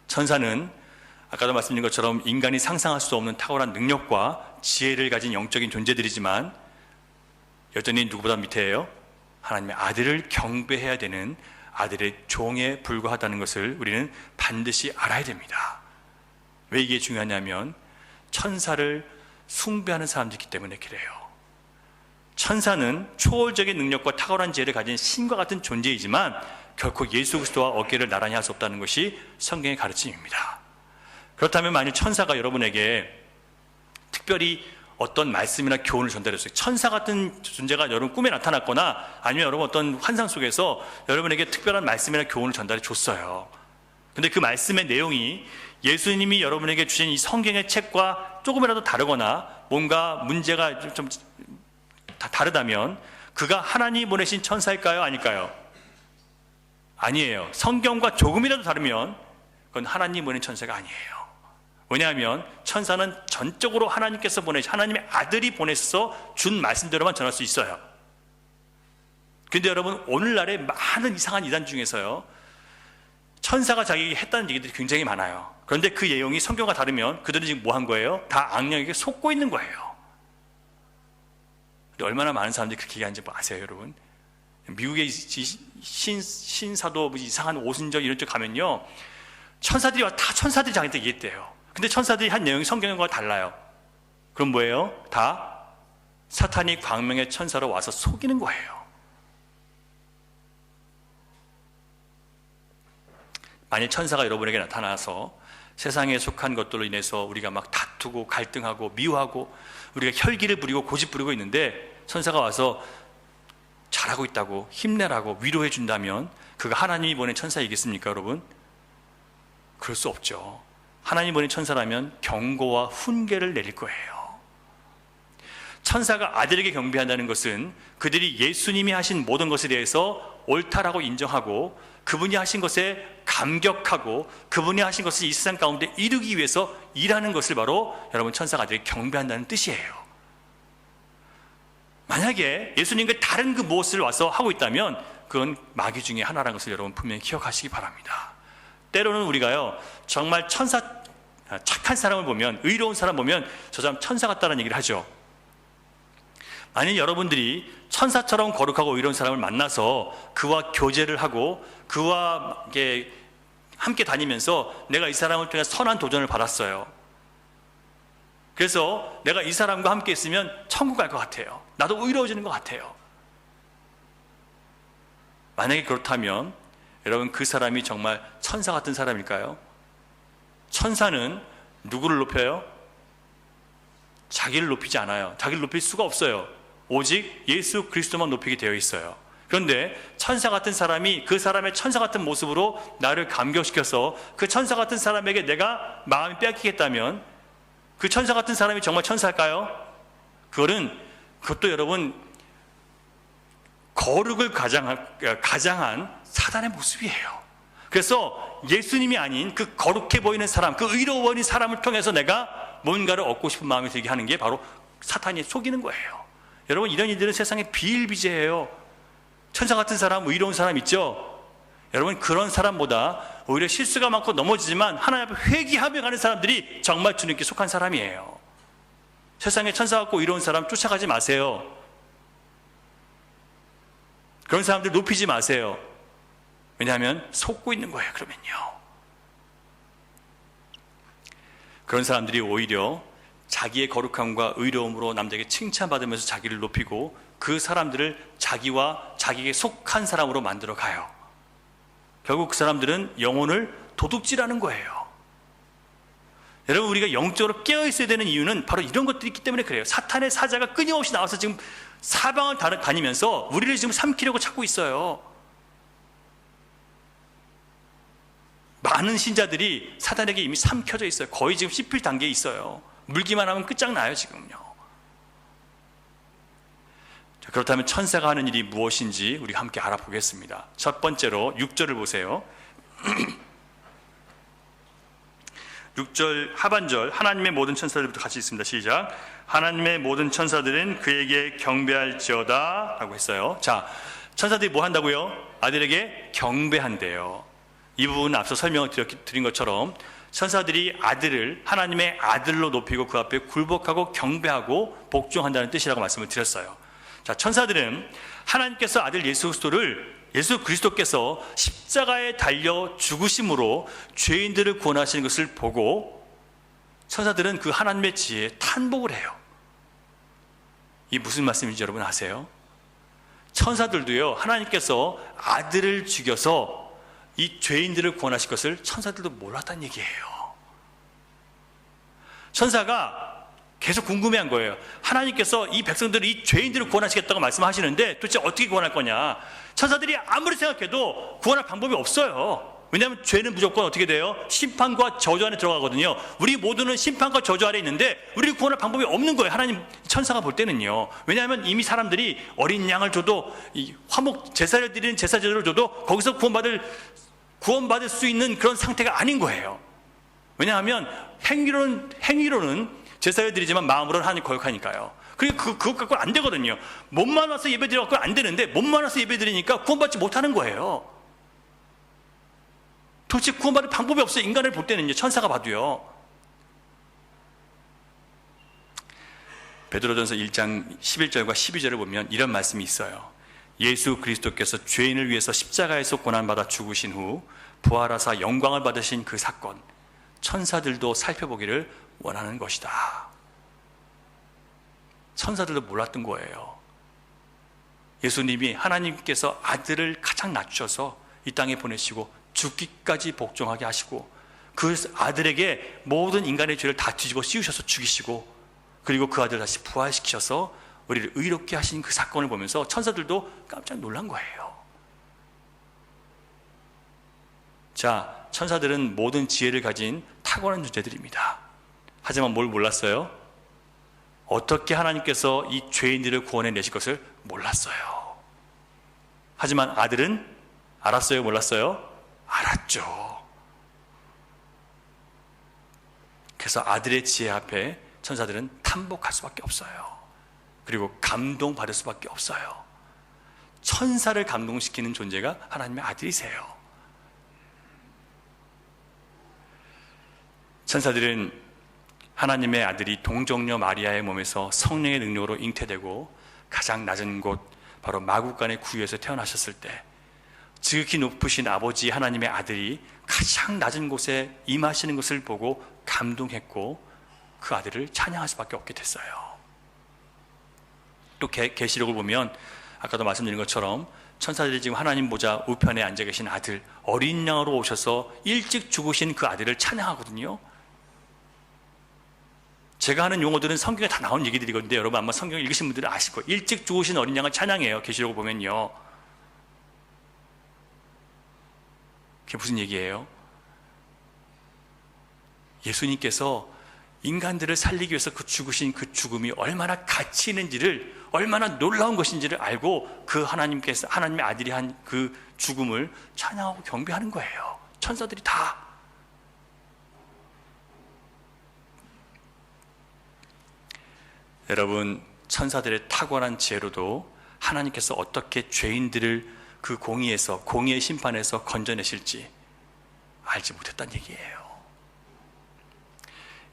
천사는 아까도 말씀드린 것처럼 인간이 상상할 수 없는 탁월한 능력과 지혜를 가진 영적인 존재들이지만 여전히 누구보다 밑에요. 하나님의 아들을 경배해야 되는 아들의 종에 불과하다는 것을 우리는 반드시 알아야 됩니다. 왜 이게 중요하냐면 천사를 숭배하는 사람들이기 때문에 그래요. 천사는 초월적인 능력과 탁월한 지혜를 가진 신과 같은 존재이지만 결코 예수 그리스도와 어깨를 나란히 할 수 없다는 것이 성경의 가르침입니다. 그렇다면 만일 천사가 여러분에게 특별히 어떤 말씀이나 교훈을 전달했어요. 천사 같은 존재가 여러분 꿈에 나타났거나 아니면 여러분 어떤 환상 속에서 여러분에게 특별한 말씀이나 교훈을 전달해 줬어요. 근데 그 말씀의 내용이 예수님이 여러분에게 주신 이 성경의 책과 조금이라도 다르거나 뭔가 문제가 좀 다르다면 그가 하나님이 보내신 천사일까요? 아닐까요? 아니에요. 성경과 조금이라도 다르면 그건 하나님이 보낸 천사가 아니에요. 왜냐하면 천사는 전적으로 하나님께서 하나님의 아들이 보내서 준 말씀대로만 전할 수 있어요. 근데 여러분, 오늘날의 많은 이상한 이단 중에서요, 천사가 자기에게 했다는 얘기들이 굉장히 많아요. 그런데 그 내용이 성경과 다르면 그들은 지금 뭐 한 거예요? 다 악령에게 속고 있는 거예요. 얼마나 많은 사람들이 그렇게 얘기하는지 아세요, 여러분? 미국의 신사도 이상한 오순절 이런 쪽 가면요, 천사들이 다 천사들이 자기한테 얘기했대요. 근데 천사들이 한 내용이 성경과 달라요. 그럼 뭐예요? 다 사탄이 광명의 천사로 와서 속이는 거예요. 만일 천사가 여러분에게 나타나서 세상에 속한 것들로 인해서 우리가 막 다투고 갈등하고 미워하고 우리가 혈기를 부리고 고집 부리고 있는데 천사가 와서 잘하고 있다고 힘내라고 위로해 준다면 그가 하나님이 보낸 천사이겠습니까, 여러분? 그럴 수 없죠. 하나님이 보낸 천사라면 경고와 훈계를 내릴 거예요. 천사가 아들에게 경배한다는 것은 그들이 예수님이 하신 모든 것에 대해서 옳다라고 인정하고 그분이 하신 것에 감격하고 그분이 하신 것을 이 세상 가운데 이루기 위해서 일하는 것을 바로 여러분 천사가 아들에게 경배한다는 뜻이에요. 만약에 예수님과 다른 그 무엇을 와서 하고 있다면 그건 마귀 중에 하나라는 것을 여러분 분명히 기억하시기 바랍니다. 때로는 우리가요 정말 착한 사람을 보면, 의로운 사람 보면 저 사람 천사 같다는 얘기를 하죠. 만약 여러분들이 천사처럼 거룩하고 의로운 사람을 만나서 그와 교제를 하고 그와 함께 다니면서 내가 이 사람을 통해 선한 도전을 받았어요. 그래서 내가 이 사람과 함께 있으면 천국 갈 것 같아요. 나도 의로워지는 것 같아요. 만약에 그렇다면 여러분 그 사람이 정말 천사 같은 사람일까요? 천사는 누구를 높여요? 자기를 높이지 않아요. 자기를 높일 수가 없어요. 오직 예수 그리스도만 높이게 되어 있어요. 그런데 천사 같은 사람이 그 사람의 천사 같은 모습으로 나를 감격시켜서 그 천사 같은 사람에게 내가 마음이 빼앗기겠다면 그 천사 같은 사람이 정말 천사일까요? 그것도 여러분 거룩을 가장한 사단의 모습이에요. 그래서 예수님이 아닌 그 거룩해 보이는 사람, 그 의로워 보이는 사람을 통해서 내가 뭔가를 얻고 싶은 마음이 들게 하는 게 바로 사탄이 속이는 거예요. 여러분 이런 일들은 세상에 비일비재해요. 천사 같은 사람, 의로운 사람 있죠? 여러분 그런 사람보다 오히려 실수가 많고 넘어지지만 하나님 앞에 회개하며 가는 사람들이 정말 주님께 속한 사람이에요. 세상에 천사 같고 의로운 사람 쫓아가지 마세요. 그런 사람들 높이지 마세요. 왜냐하면 속고 있는 거예요. 그러면요 그런 사람들이 오히려 자기의 거룩함과 의로움으로 남들에게 칭찬받으면서 자기를 높이고 그 사람들을 자기와 자기에게 속한 사람으로 만들어 가요. 결국 그 사람들은 영혼을 도둑질하는 거예요. 여러분 우리가 영적으로 깨어있어야 되는 이유는 바로 이런 것들이 있기 때문에 그래요. 사탄의 사자가 끊임없이 나와서 지금 사방을 다니면서 우리를 지금 삼키려고 찾고 있어요. 많은 신자들이 사탄에게 이미 삼켜져 있어요. 거의 지금 씹힐 단계에 있어요. 물기만 하면 끝장나요 지금요. 자, 그렇다면 천사가 하는 일이 무엇인지 우리가 함께 알아보겠습니다. 첫 번째로 6절을 보세요. 6절 하반절 하나님의 모든 천사들부터 같이 있습니다. 시작. 하나님의 모든 천사들은 그에게 경배할지어다 라고 했어요. 자, 천사들이 뭐 한다고요? 아들에게 경배한대요. 이 부분은 앞서 설명을 드린 것처럼 천사들이 아들을 하나님의 아들로 높이고 그 앞에 굴복하고 경배하고 복종한다는 뜻이라고 말씀을 드렸어요. 자, 천사들은 하나님께서 아들 예수 그리스도께서 십자가에 달려 죽으심으로 죄인들을 구원하시는 것을 보고 천사들은 그 하나님의 지혜에 탄복을 해요. 이게 무슨 말씀인지 여러분 아세요? 천사들도요 하나님께서 아들을 죽여서 이 죄인들을 구원하실 것을 천사들도 몰랐다는 얘기예요. 천사가 계속 궁금해한 거예요. 하나님께서 이 백성들을, 이 죄인들을 구원하시겠다고 말씀하시는데 도대체 어떻게 구원할 거냐. 천사들이 아무리 생각해도 구원할 방법이 없어요. 왜냐하면 죄는 무조건 어떻게 돼요? 심판과 저주 안에 들어가거든요. 우리 모두는 심판과 저주 아래 있는데 우리를 구원할 방법이 없는 거예요. 하나님 천사가 볼 때는요. 왜냐하면 이미 사람들이 어린 양을 줘도 이 화목 제사를 드리는 제사 제도를 줘도 거기서 구원받을 수 있는 그런 상태가 아닌 거예요. 왜냐하면 행위로는 제사를 드리지만 마음으로는 하나님 거역하니까요. 그리고 그것 갖고는 안 되거든요. 몸만 와서 예배 드려갖고는 안 되는데 몸만 와서 예배 드리니까 구원받지 못하는 거예요. 도대체 구원받을 방법이 없어요. 인간을 볼 때는요. 천사가 봐도요. 베드로전서 1장 11절과 12절을 보면 이런 말씀이 있어요. 예수 그리스도께서 죄인을 위해서 십자가에서 고난받아 죽으신 후 부활하사 영광을 받으신 그 사건, 천사들도 살펴보기를 원하는 것이다. 천사들도 몰랐던 거예요. 예수님이 하나님께서 아들을 가장 낮추셔서 이 땅에 보내시고 죽기까지 복종하게 하시고 그 아들에게 모든 인간의 죄를 다 뒤집어 씌우셔서 죽이시고 그리고 그 아들을 다시 부활시키셔서 우리를 의롭게 하신 그 사건을 보면서 천사들도 깜짝 놀란 거예요. 자, 천사들은 모든 지혜를 가진 탁월한 존재들입니다. 하지만 뭘 몰랐어요? 어떻게 하나님께서 이 죄인들을 구원해 내실 것을 몰랐어요. 하지만 아들은 알았어요? 몰랐어요? 알았죠. 그래서 아들의 지혜 앞에 천사들은 탐복할 수밖에 없어요. 그리고 감동받을 수밖에 없어요. 천사를 감동시키는 존재가 하나님의 아들이세요. 천사들은 하나님의 아들이 동정녀 마리아의 몸에서 성령의 능력으로 잉태되고 가장 낮은 곳 바로 마구간의 구유에서 태어나셨을 때 지극히 높으신 아버지 하나님의 아들이 가장 낮은 곳에 임하시는 것을 보고 감동했고 그 아들을 찬양할 수밖에 없게 됐어요. 또 계시록을 보면 아까도 말씀드린 것처럼 천사들이 지금 하나님 보좌 우편에 앉아 계신 아들, 어린 양으로 오셔서 일찍 죽으신 그 아들을 찬양하거든요. 제가 하는 용어들은 성경에 다 나온 얘기들이거든요. 여러분 아마 성경 읽으신 분들은 아실 거예요. 일찍 죽으신 어린 양을 찬양해요. 계시록을 보면요. 그게 무슨 얘기예요? 예수님께서 인간들을 살리기 위해서 그 죽으신 그 죽음이 얼마나 가치 있는지를, 얼마나 놀라운 것인지를 알고 그 하나님께서, 하나님의 아들이 한 그 죽음을 찬양하고 경배하는 거예요. 천사들이 다. 여러분, 천사들의 탁월한 지혜로도 하나님께서 어떻게 죄인들을 그 공의의 심판에서 건져내실지 알지 못했다는 얘기예요.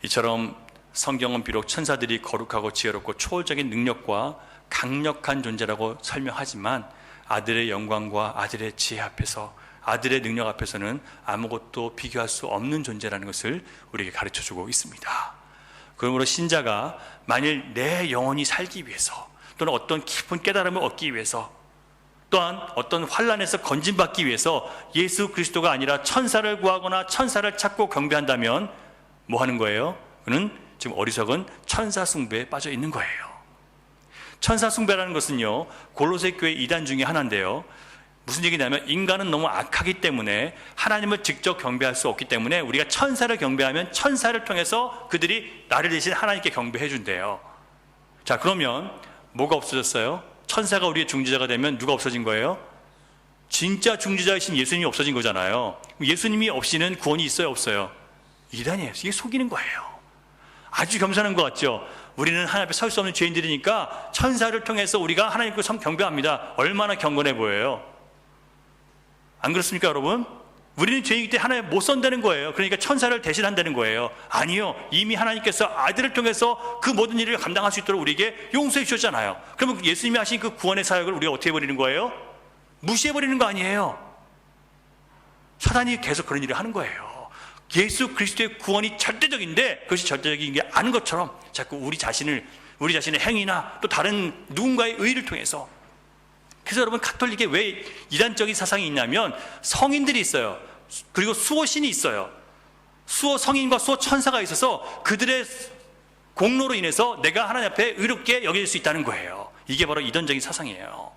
이처럼 성경은 비록 천사들이 거룩하고 지혜롭고 초월적인 능력과 강력한 존재라고 설명하지만 아들의 영광과 아들의 지혜 앞에서, 아들의 능력 앞에서는 아무것도 비교할 수 없는 존재라는 것을 우리에게 가르쳐주고 있습니다. 그러므로 신자가 만일 내 영혼이 살기 위해서, 또는 어떤 깊은 깨달음을 얻기 위해서, 또한 어떤 환난에서 건진받기 위해서 예수 그리스도가 아니라 천사를 구하거나 천사를 찾고 경배한다면 뭐 하는 거예요? 그는 지금 어리석은 천사 숭배에 빠져 있는 거예요. 천사 숭배라는 것은요, 골로새 교회 이단 중에 하나인데요, 무슨 얘기냐면 인간은 너무 악하기 때문에 하나님을 직접 경배할 수 없기 때문에 우리가 천사를 경배하면 천사를 통해서 그들이 나를 대신 하나님께 경배해 준대요. 자, 그러면 뭐가 없어졌어요? 천사가 우리의 중지자가 되면 누가 없어진 거예요? 진짜 중지자이신 예수님이 없어진 거잖아요. 예수님이 없이는 구원이 있어요, 없어요? 이단이에요. 이게 속이는 거예요. 아주 겸손한 것 같죠? 우리는 하나님 앞에 설 수 없는 죄인들이니까 천사를 통해서 우리가 하나님께 경배합니다. 얼마나 경건해 보여요. 안 그렇습니까, 여러분? 우리는 죄인이기 때문에 하나님 못 선다는 거예요. 그러니까 천사를 대신한다는 거예요. 아니요, 이미 하나님께서 아들을 통해서 그 모든 일을 감당할 수 있도록 우리에게 용서해 주셨잖아요. 그러면 예수님이 하신 그 구원의 사역을 우리가 어떻게 해버리는 거예요? 무시해버리는 거 아니에요. 사단이 계속 그런 일을 하는 거예요. 예수 그리스도의 구원이 절대적인데 그것이 절대적인 게 아닌 것처럼 자꾸 우리 자신의 행위나 또 다른 누군가의 의의를 통해서. 그래서 여러분, 가톨릭에 왜 이단적인 사상이 있냐면 성인들이 있어요. 그리고 수호신이 있어요. 수호 성인과 수호 천사가 있어서 그들의 공로로 인해서 내가 하나님 앞에 의롭게 여길 수 있다는 거예요. 이게 바로 이단적인 사상이에요.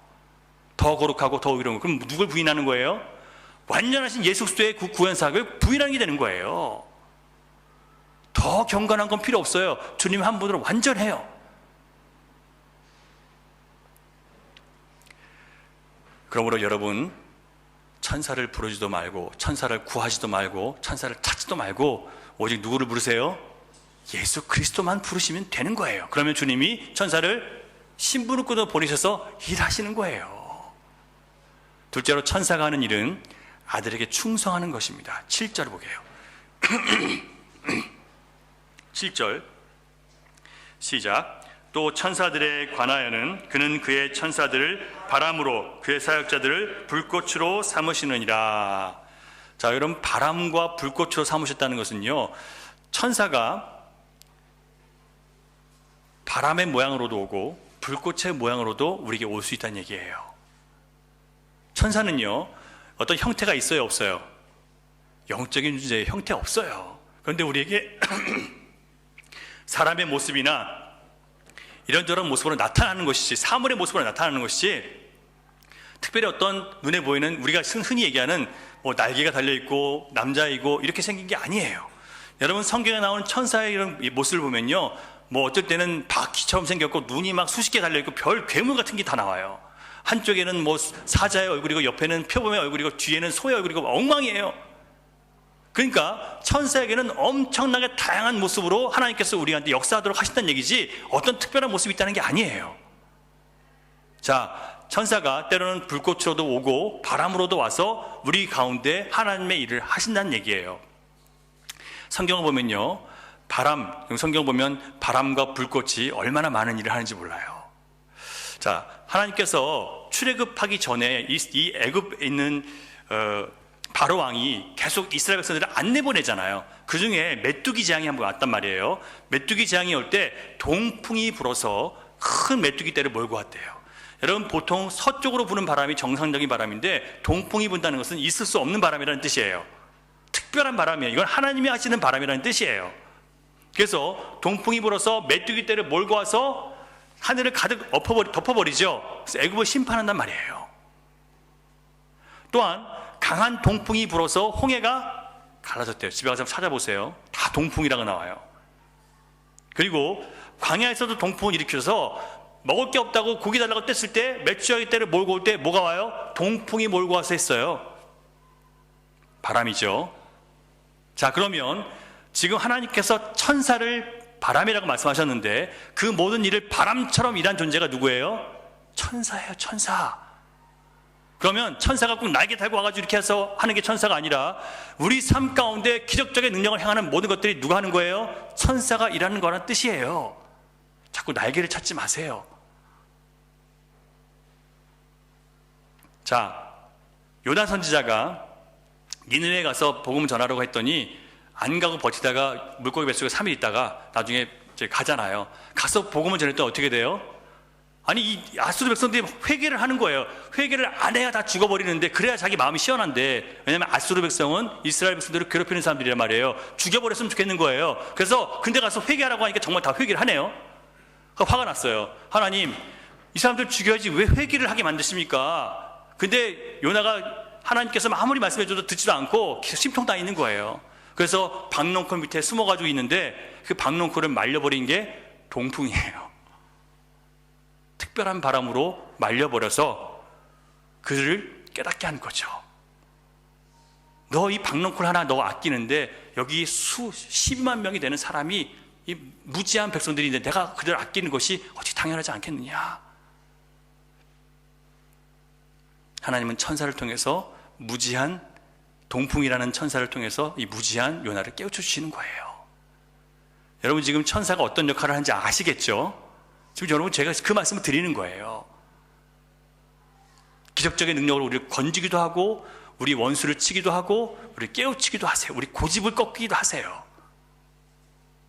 더 거룩하고 더 의로운 거. 그럼 누굴 부인하는 거예요? 완전하신 예수 그리스도의 그 구원 사역을 부인하는 게 되는 거예요. 더 경건한 건 필요 없어요. 주님 한 분으로 완전해요. 그러므로 여러분, 천사를 부르지도 말고 천사를 구하지도 말고 천사를 찾지도 말고 오직 누구를 부르세요? 예수 그리스도만 부르시면 되는 거예요. 그러면 주님이 천사를 신부를 끊어 보내셔서 일하시는 거예요. 둘째로 천사가 하는 일은 아들에게 충성하는 것입니다. 7절 보게요. 7절 시작. 또 천사들에 관하여는 그는 그의 천사들을 바람으로 그의 사역자들을 불꽃으로 삼으시느니라. 자, 여러분, 바람과 불꽃으로 삼으셨다는 것은요, 천사가 바람의 모양으로도 오고 불꽃의 모양으로도 우리에게 올 수 있다는 얘기예요. 천사는요, 어떤 형태가 있어요, 없어요? 영적인 존재의 형태 없어요. 그런데 우리에게 사람의 모습이나 이런저런 모습으로 나타나는 것이지, 사물의 모습으로 나타나는 것이지, 특별히 어떤 눈에 보이는 우리가 흔히 얘기하는 뭐 날개가 달려있고 남자이고 이렇게 생긴 게 아니에요. 여러분, 성경에 나오는 천사의 이런 모습을 보면요, 뭐 어떨 때는 바퀴처럼 생겼고 눈이 막 수십 개 달려있고 별 괴물 같은 게 다 나와요. 한쪽에는 뭐 사자의 얼굴이고 옆에는 표범의 얼굴이고 뒤에는 소의 얼굴이고 엉망이에요. 그러니까 천사에게는 엄청나게 다양한 모습으로 하나님께서 우리한테 역사하도록 하신다는 얘기지 어떤 특별한 모습이 있다는 게 아니에요. 자, 천사가 때로는 불꽃으로도 오고 바람으로도 와서 우리 가운데 하나님의 일을 하신다는 얘기예요. 성경을 보면요, 성경을 보면 바람과 불꽃이 얼마나 많은 일을 하는지 몰라요. 자, 하나님께서 출애굽하기 전에 이 애굽에 있는 바로 왕이 계속 이스라엘 백성들을 안 내보내잖아요. 그 중에 메뚜기 재앙이 한번 왔단 말이에요. 메뚜기 재앙이 올 때 동풍이 불어서 큰 메뚜기 떼를 몰고 왔대요. 여러분, 보통 서쪽으로 부는 바람이 정상적인 바람인데 동풍이 분다는 것은 있을 수 없는 바람이라는 뜻이에요. 특별한 바람이에요. 이건 하나님이 하시는 바람이라는 뜻이에요. 그래서 동풍이 불어서 메뚜기 떼를 몰고 와서 하늘을 가득 덮어버리죠. 그래서 애굽을 심판한단 말이에요. 또한 강한 동풍이 불어서 홍해가 갈라졌대요. 집에 가서 찾아보세요. 다 동풍이라고 나와요. 그리고 광야에서도 동풍을 일으켜서 먹을 게 없다고 고기 달라고 뗐을 때 메추라기 떼를 몰고 올 때 뭐가 와요? 동풍이 몰고 와서 했어요. 바람이죠. 자, 그러면 지금 하나님께서 천사를 바람이라고 말씀하셨는데 그 모든 일을 바람처럼 일한 존재가 누구예요? 천사예요. 천사. 그러면 천사가 꼭 날개 달고 와가지고 이렇게 해서 하는 게 천사가 아니라 우리 삶 가운데 기적적인 능력을 행하는 모든 것들이 누가 하는 거예요? 천사가 일하는 거란 뜻이에요. 자꾸 날개를 찾지 마세요. 자, 요나 선지자가 니느웨에 가서 복음을 전하려고 했더니 안 가고 버티다가 물고기 뱃속에 3일 있다가 나중에 이제 가잖아요. 가서 복음을 전했더니 어떻게 돼요? 아니, 이 아수르 백성들이 회개를 하는 거예요. 회개를 안 해야 다 죽어버리는데 그래야 자기 마음이 시원한데, 왜냐면 아수르 백성은 이스라엘 백성들을 괴롭히는 사람들이란 말이에요. 죽여버렸으면 좋겠는 거예요. 그래서 근데 가서 회개하라고 하니까 정말 다 회개를 하네요. 화가 났어요. 하나님, 이 사람들 죽여야지 왜 회개를 하게 만드십니까? 근데 요나가 하나님께서 아무리 말씀해줘도 듣지도 않고 계속 심통당해 있는 거예요. 그래서 박농쿨 밑에 숨어가지고 있는데 그 박농쿨을 말려버린 게 동풍이에요. 특별한 바람으로 말려버려서 그를 깨닫게 한 거죠. 너 이 박농쿨 하나 너 아끼는데 여기 12만 명이 되는 사람이 이 무지한 백성들이 있는데 내가 그들을 아끼는 것이 어찌 당연하지 않겠느냐. 하나님은 천사를 통해서 무지한 동풍이라는 천사를 통해서 이 무지한 요나를 깨우쳐 주시는 거예요. 여러분, 지금 천사가 어떤 역할을 하는지 아시겠죠? 지금 여러분, 제가 그 말씀을 드리는 거예요. 기적적인 능력으로 우리를 건지기도 하고 우리 원수를 치기도 하고 우리 깨우치기도 하세요. 우리 고집을 꺾기도 하세요.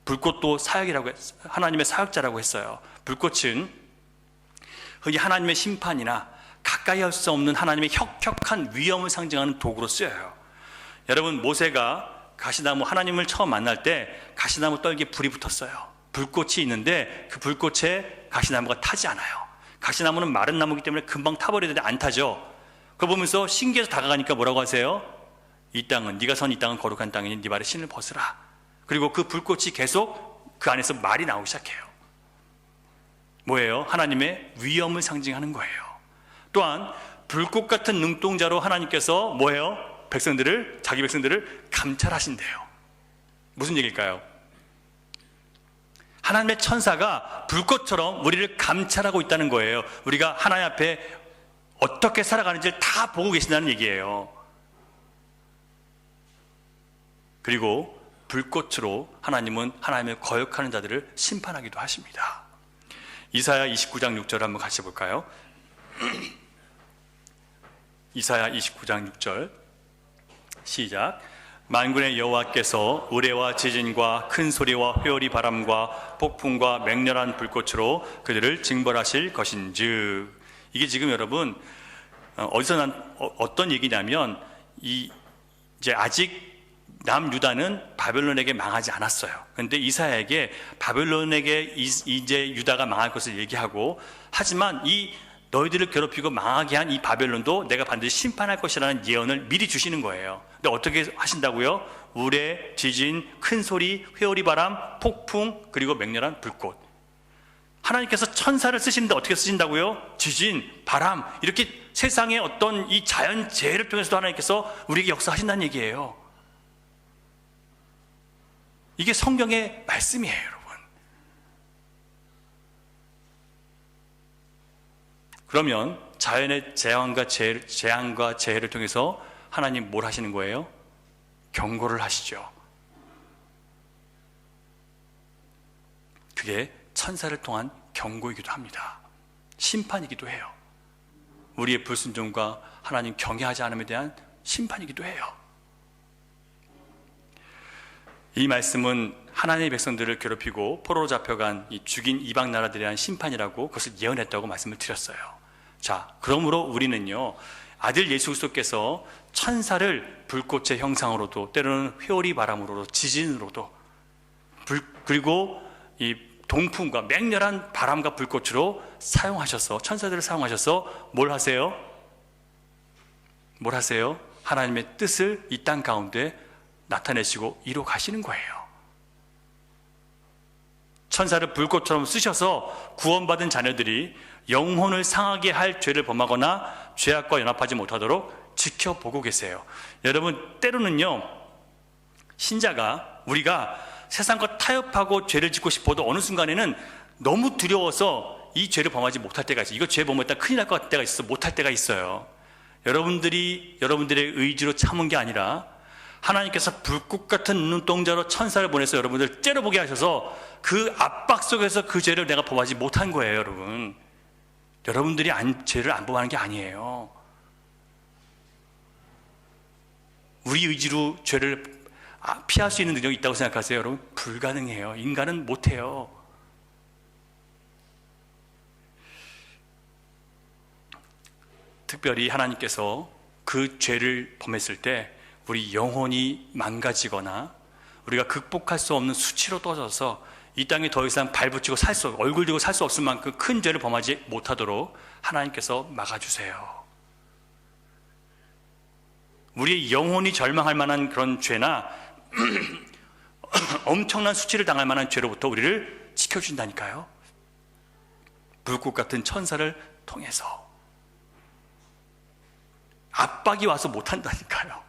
불꽃도 사역이라고 하나님의 사역자라고 했어요. 불꽃은 흔히 하나님의 심판이나 가까이 할 수 없는 하나님의 혁혁한 위엄을 상징하는 도구로 쓰여요. 여러분, 모세가 가시나무, 하나님을 처음 만날 때 가시나무 떨기에 불이 붙었어요. 불꽃이 있는데 그 불꽃에 가시나무가 타지 않아요. 가시나무는 마른 나무이기 때문에 금방 타버리는데 안 타죠. 그거 보면서 신기해서 다가가니까 뭐라고 하세요? 이 땅은, 네가 선 이 땅은 거룩한 땅이니 네 발에 신을 벗으라. 그리고 그 불꽃이 계속 그 안에서 말이 나오기 시작해요. 뭐예요? 하나님의 위엄을 상징하는 거예요. 또한 불꽃 같은 눈동자로 하나님께서 뭐예요? 자기 백성들을 감찰하신대요. 무슨 얘기일까요? 하나님의 천사가 불꽃처럼 우리를 감찰하고 있다는 거예요. 우리가 하나님 앞에 어떻게 살아가는지를 다 보고 계신다는 얘기예요. 그리고 불꽃으로 하나님은 하나님의 거역하는 자들을 심판하기도 하십니다. 이사야 29장 6절 한번 같이 볼까요? 이사야 29장 6절 시작. 만군의 여호와께서 우레와 지진과 큰 소리와 회오리 바람과 폭풍과 맹렬한 불꽃으로 그들을 징벌하실 것인즉. 이게 지금 여러분 어디서 어떤 얘기냐면 이제 아직 남유다는 바벨론에게 망하지 않았어요. 그런데 이사야에게 바벨론에게 이제 유다가 망할 것을 얘기하고, 하지만 이 너희들을 괴롭히고 망하게 한 이 바벨론도 내가 반드시 심판할 것이라는 예언을 미리 주시는 거예요. 근데 어떻게 하신다고요? 우레, 지진, 큰 소리, 회오리 바람, 폭풍, 그리고 맹렬한 불꽃. 하나님께서 천사를 쓰시는데 어떻게 쓰신다고요? 지진, 바람, 이렇게 세상의 어떤 이 자연 재해를 통해서도 하나님께서 우리에게 역사하신다는 얘기예요. 이게 성경의 말씀이에요, 여러분. 그러면 자연의 재앙과 재해를 통해서 하나님 뭘 하시는 거예요? 경고를 하시죠. 그게 천사를 통한 경고이기도 합니다. 심판이기도 해요. 우리의 불순종과 하나님 경외하지 않음에 대한 심판이기도 해요. 이 말씀은 하나님의 백성들을 괴롭히고 포로로 잡혀간 이 죽인 이방 나라들에 대한 심판이라고 그것을 예언했다고 말씀을 드렸어요. 자, 그러므로 우리는요, 아들 예수 그리스도께서 천사를 불꽃의 형상으로도, 때로는 회오리 바람으로도, 지진으로도, 그리고 이 동풍과 맹렬한 바람과 불꽃으로 사용하셔서, 천사들을 사용하셔서 뭘 하세요? 뭘 하세요? 하나님의 뜻을 이 땅 가운데 나타내시고 이뤄 가시는 거예요. 천사를 불꽃처럼 쓰셔서 구원받은 자녀들이 영혼을 상하게 할 죄를 범하거나 죄악과 연합하지 못하도록 지켜보고 계세요. 여러분, 때로는요, 신자가, 우리가 세상과 타협하고 죄를 짓고 싶어도 어느 순간에는 너무 두려워서 이 죄를 범하지 못할 때가 있어요. 이거 죄 범했다 큰일 날 것 같은 때가 있어서 못할 때가 있어요. 여러분들의 의지로 참은 게 아니라 하나님께서 불꽃 같은 눈동자로 천사를 보내서 여러분들 째려보게 하셔서 그 압박 속에서 그 죄를 내가 범하지 못한 거예요, 여러분. 여러분들이 죄를 안 범하는 게 아니에요. 우리 의지로 죄를 피할 수 있는 능력이 있다고 생각하세요, 여러분? 불가능해요. 인간은 못해요. 특별히 하나님께서 그 죄를 범했을 때 우리 영혼이 망가지거나 우리가 극복할 수 없는 수치로 떠져서 이 땅에 더 이상 발붙이고 얼굴 들고 살 수 없을 만큼 큰 죄를 범하지 못하도록 하나님께서 막아주세요. 우리의 영혼이 절망할 만한 그런 죄나 엄청난 수치를 당할 만한 죄로부터 우리를 지켜준다니까요. 불꽃 같은 천사를 통해서 압박이 와서 못한다니까요.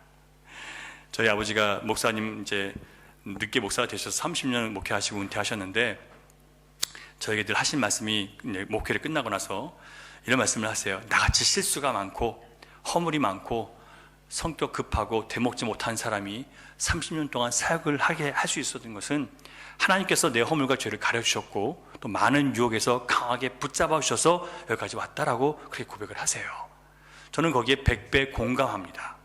저희 아버지가 목사님, 이제 늦게 목사가 되셔서 30년 목회하시고 은퇴하셨는데 저에게 늘 하신 말씀이, 목회를 끝나고 나서 이런 말씀을 하세요. 나같이 실수가 많고 허물이 많고 성격 급하고 되먹지 못한 사람이 30년 동안 사역을 하게 할 수 있었던 것은 하나님께서 내 허물과 죄를 가려주셨고 또 많은 유혹에서 강하게 붙잡아 주셔서 여기까지 왔다라고 그렇게 고백을 하세요. 저는 거기에 100배 공감합니다.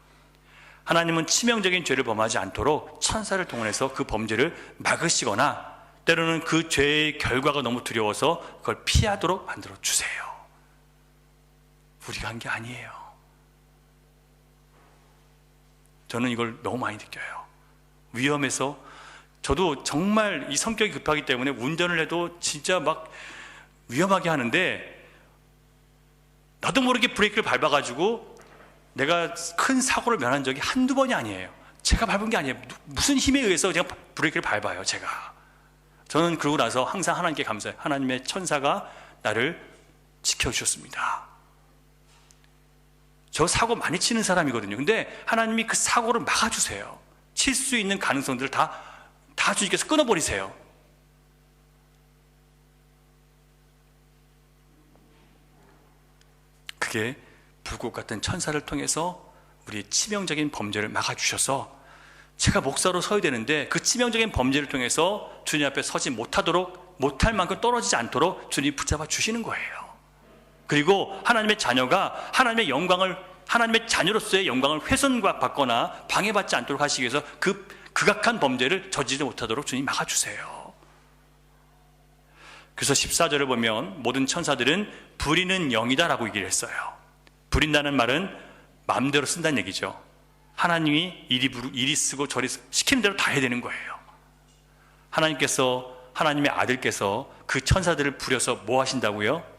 하나님은 치명적인 죄를 범하지 않도록 천사를 동원해서 그 범죄를 막으시거나 때로는 그 죄의 결과가 너무 두려워서 그걸 피하도록 만들어 주세요. 우리가 한 게 아니에요. 저는 이걸 너무 많이 느껴요. 위험해서, 저도 정말 이 성격이 급하기 때문에 운전을 해도 진짜 막 위험하게 하는데 나도 모르게 브레이크를 밟아가지고 내가 큰 사고를 면한 적이 한두 번이 아니에요. 제가 밟은 게 아니에요. 무슨 힘에 의해서 그냥 브레이크를 밟아요, 제가. 저는 그러고 나서 항상 하나님께 감사해요. 하나님의 천사가 나를 지켜주셨습니다. 저 사고 많이 치는 사람이거든요. 근데 하나님이 그 사고를 막아주세요. 칠 수 있는 가능성들을 다 주님께서 끊어버리세요. 그게 불꽃 같은 천사를 통해서 우리의 치명적인 범죄를 막아주셔서 제가 목사로 서야 되는데 그 치명적인 범죄를 통해서 주님 앞에 서지 못할 만큼 떨어지지 않도록 주님이 붙잡아 주시는 거예요. 그리고 하나님의 자녀가 하나님의 자녀로서의 영광을 훼손받거나 방해받지 않도록 하시기 위해서 그 극악한 범죄를 저지르지 못하도록 주님 막아주세요. 그래서 14절을 보면 모든 천사들은 부리는 영이다라고 얘기를 했어요. 부린다는 말은 마음대로 쓴다는 얘기죠. 하나님이 이리 쓰고 저리 시키는 대로 다 해야 되는 거예요. 하나님의 아들께서 그 천사들을 부려서 뭐 하신다고요?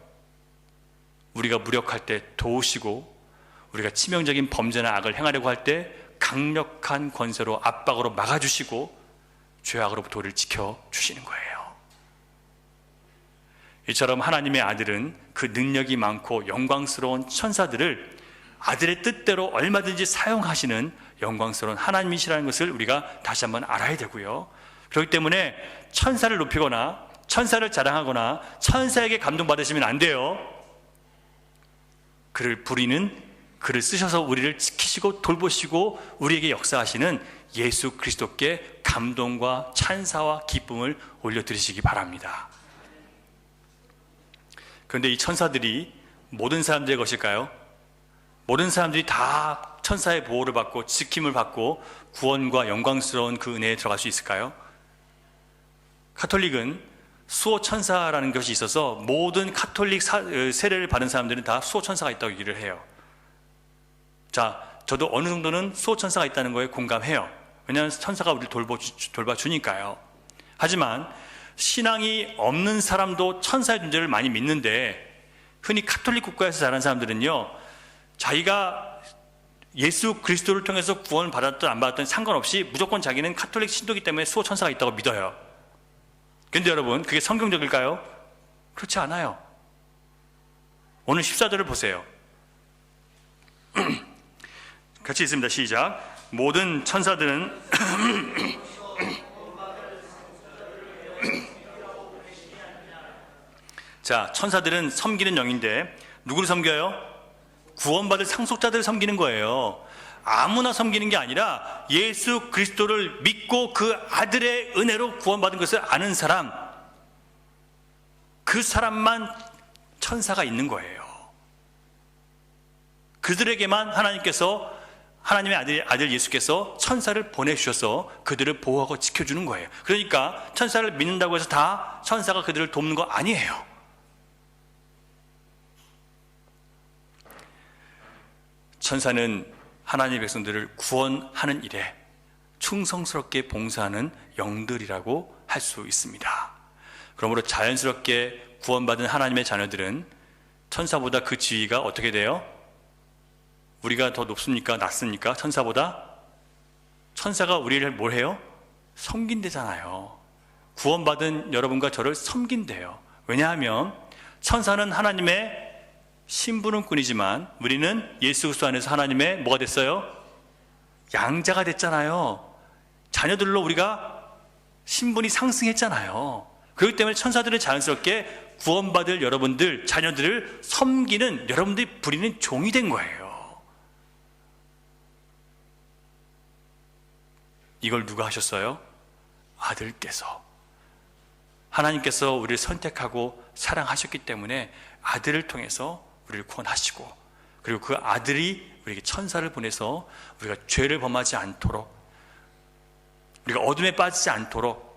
우리가 무력할 때 도우시고 우리가 치명적인 범죄나 악을 행하려고 할 때 강력한 권세로 압박으로 막아주시고 죄악으로부터 우리를 지켜주시는 거예요. 이처럼 하나님의 아들은 그 능력이 많고 영광스러운 천사들을 아들의 뜻대로 얼마든지 사용하시는 영광스러운 하나님이시라는 것을 우리가 다시 한번 알아야 되고요. 그렇기 때문에 천사를 높이거나 천사를 자랑하거나 천사에게 감동받으시면 안 돼요. 그를 부리는, 그를 쓰셔서 우리를 지키시고 돌보시고 우리에게 역사하시는 예수 그리스도께 감동과 찬사와 기쁨을 올려드리시기 바랍니다. 그런데 이 천사들이 모든 사람들의 것일까요? 모든 사람들이 다 천사의 보호를 받고 지킴을 받고 구원과 영광스러운 그 은혜에 들어갈 수 있을까요? 카톨릭은 수호천사라는 것이 있어서 모든 카톨릭 세례를 받은 사람들은 다 수호천사가 있다고 얘기를 해요. 자, 저도 어느 정도는 수호천사가 있다는 거에 공감해요. 왜냐하면 천사가 우리를 돌봐주니까요. 하지만 신앙이 없는 사람도 천사의 존재를 많이 믿는데, 흔히 카톨릭 국가에서 자란 사람들은요, 자기가 예수 그리스도를 통해서 구원을 받았든 안 받았든 상관없이 무조건 자기는 카톨릭 신도기 때문에 수호천사가 있다고 믿어요. 그런데 여러분, 그게 성경적일까요? 그렇지 않아요. 오늘 14절을 보세요. 같이 읽습니다. 시작. 모든 천사들은 자, 천사들은 섬기는 영인데 누구를 섬겨요? 구원받을 상속자들을 섬기는 거예요. 아무나 섬기는 게 아니라 예수 그리스도를 믿고 그 아들의 은혜로 구원받은 것을 아는 사람, 그 사람만 천사가 있는 거예요. 그들에게만 하나님의 아들 예수께서 천사를 보내주셔서 그들을 보호하고 지켜주는 거예요. 그러니까 천사를 믿는다고 해서 다 천사가 그들을 돕는 거 아니에요. 천사는 하나님의 백성들을 구원하는 일에 충성스럽게 봉사하는 영들이라고 할 수 있습니다. 그러므로 자연스럽게 구원받은 하나님의 자녀들은 천사보다 그 지위가 어떻게 돼요? 우리가 더 높습니까? 낮습니까? 천사보다? 천사가 우리를 뭘 해요? 섬긴대잖아요. 구원받은 여러분과 저를 섬긴대요. 왜냐하면 천사는 하나님의 신부름꾼이지만 우리는 예수 그리스도 안에서 하나님의 뭐가 됐어요? 양자가 됐잖아요. 자녀들로 우리가 신분이 상승했잖아요. 그렇기 때문에 천사들은 자연스럽게 구원받을 여러분들, 자녀들을 섬기는, 여러분들이 부리는 종이 된 거예요. 이걸 누가 하셨어요? 아들께서. 하나님께서 우리를 선택하고 사랑하셨기 때문에 아들을 통해서 우리를 구원하시고, 그리고 그 아들이 우리에게 천사를 보내서 우리가 죄를 범하지 않도록, 우리가 어둠에 빠지지 않도록,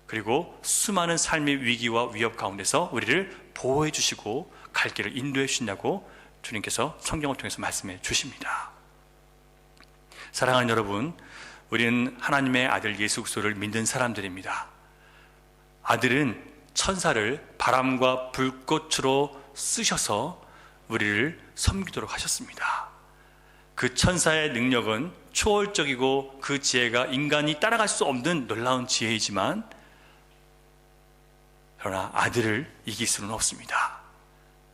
그리고 수많은 삶의 위기와 위협 가운데서 우리를 보호해 주시고 갈 길을 인도해 주신다고 주님께서 성경을 통해서 말씀해 주십니다. 사랑하는 여러분, 우리는 하나님의 아들 예수 그리스도를 믿는 사람들입니다. 아들은 천사를 바람과 불꽃으로 쓰셔서 우리를 섬기도록 하셨습니다. 그 천사의 능력은 초월적이고 그 지혜가 인간이 따라갈 수 없는 놀라운 지혜이지만, 그러나 아들을 이길 수는 없습니다.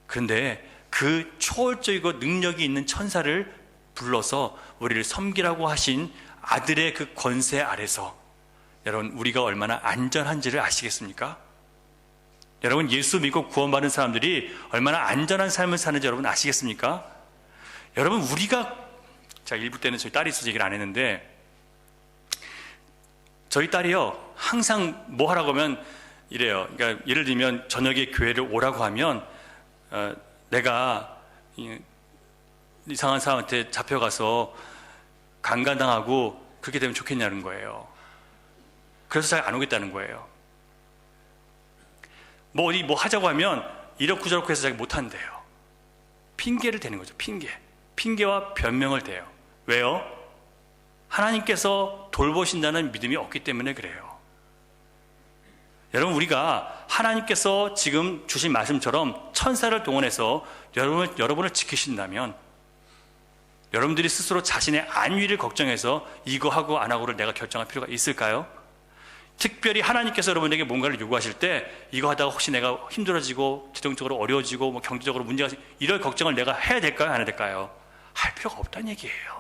그런데 그 초월적이고 능력이 있는 천사를 불러서 우리를 섬기라고 하신 아들의 그 권세 아래서 여러분, 우리가 얼마나 안전한지를 아시겠습니까? 여러분, 예수 믿고 구원받은 사람들이 얼마나 안전한 삶을 사는지 여러분 아시겠습니까? 여러분, 우리가, 자, 일부 때는 저희 딸이 있어서 얘기를 안 했는데, 저희 딸이요, 항상 뭐 하라고 하면 이래요. 그러니까 예를 들면 저녁에 교회를 오라고 하면 내가 이상한 사람한테 잡혀가서 강간당하고 그렇게 되면 좋겠냐는 거예요. 그래서 잘 안 오겠다는 거예요. 뭐 어디 뭐 하자고 하면 이렇고 저렇고 해서 자기 못한대요. 핑계를 대는 거죠. 핑계와 변명을 대요. 왜요? 하나님께서 돌보신다는 믿음이 없기 때문에 그래요. 여러분, 우리가 하나님께서 지금 주신 말씀처럼 천사를 동원해서 여러분을 지키신다면, 여러분들이 스스로 자신의 안위를 걱정해서 이거 하고 안 하고를 내가 결정할 필요가 있을까요? 특별히 하나님께서 여러분에게 뭔가를 요구하실 때 이거 하다가 혹시 내가 힘들어지고 재정적으로 어려워지고 뭐 경제적으로 문제가 이럴 걱정을 내가 해야 될까요? 안 해야 될까요? 할 필요가 없다는 얘기예요.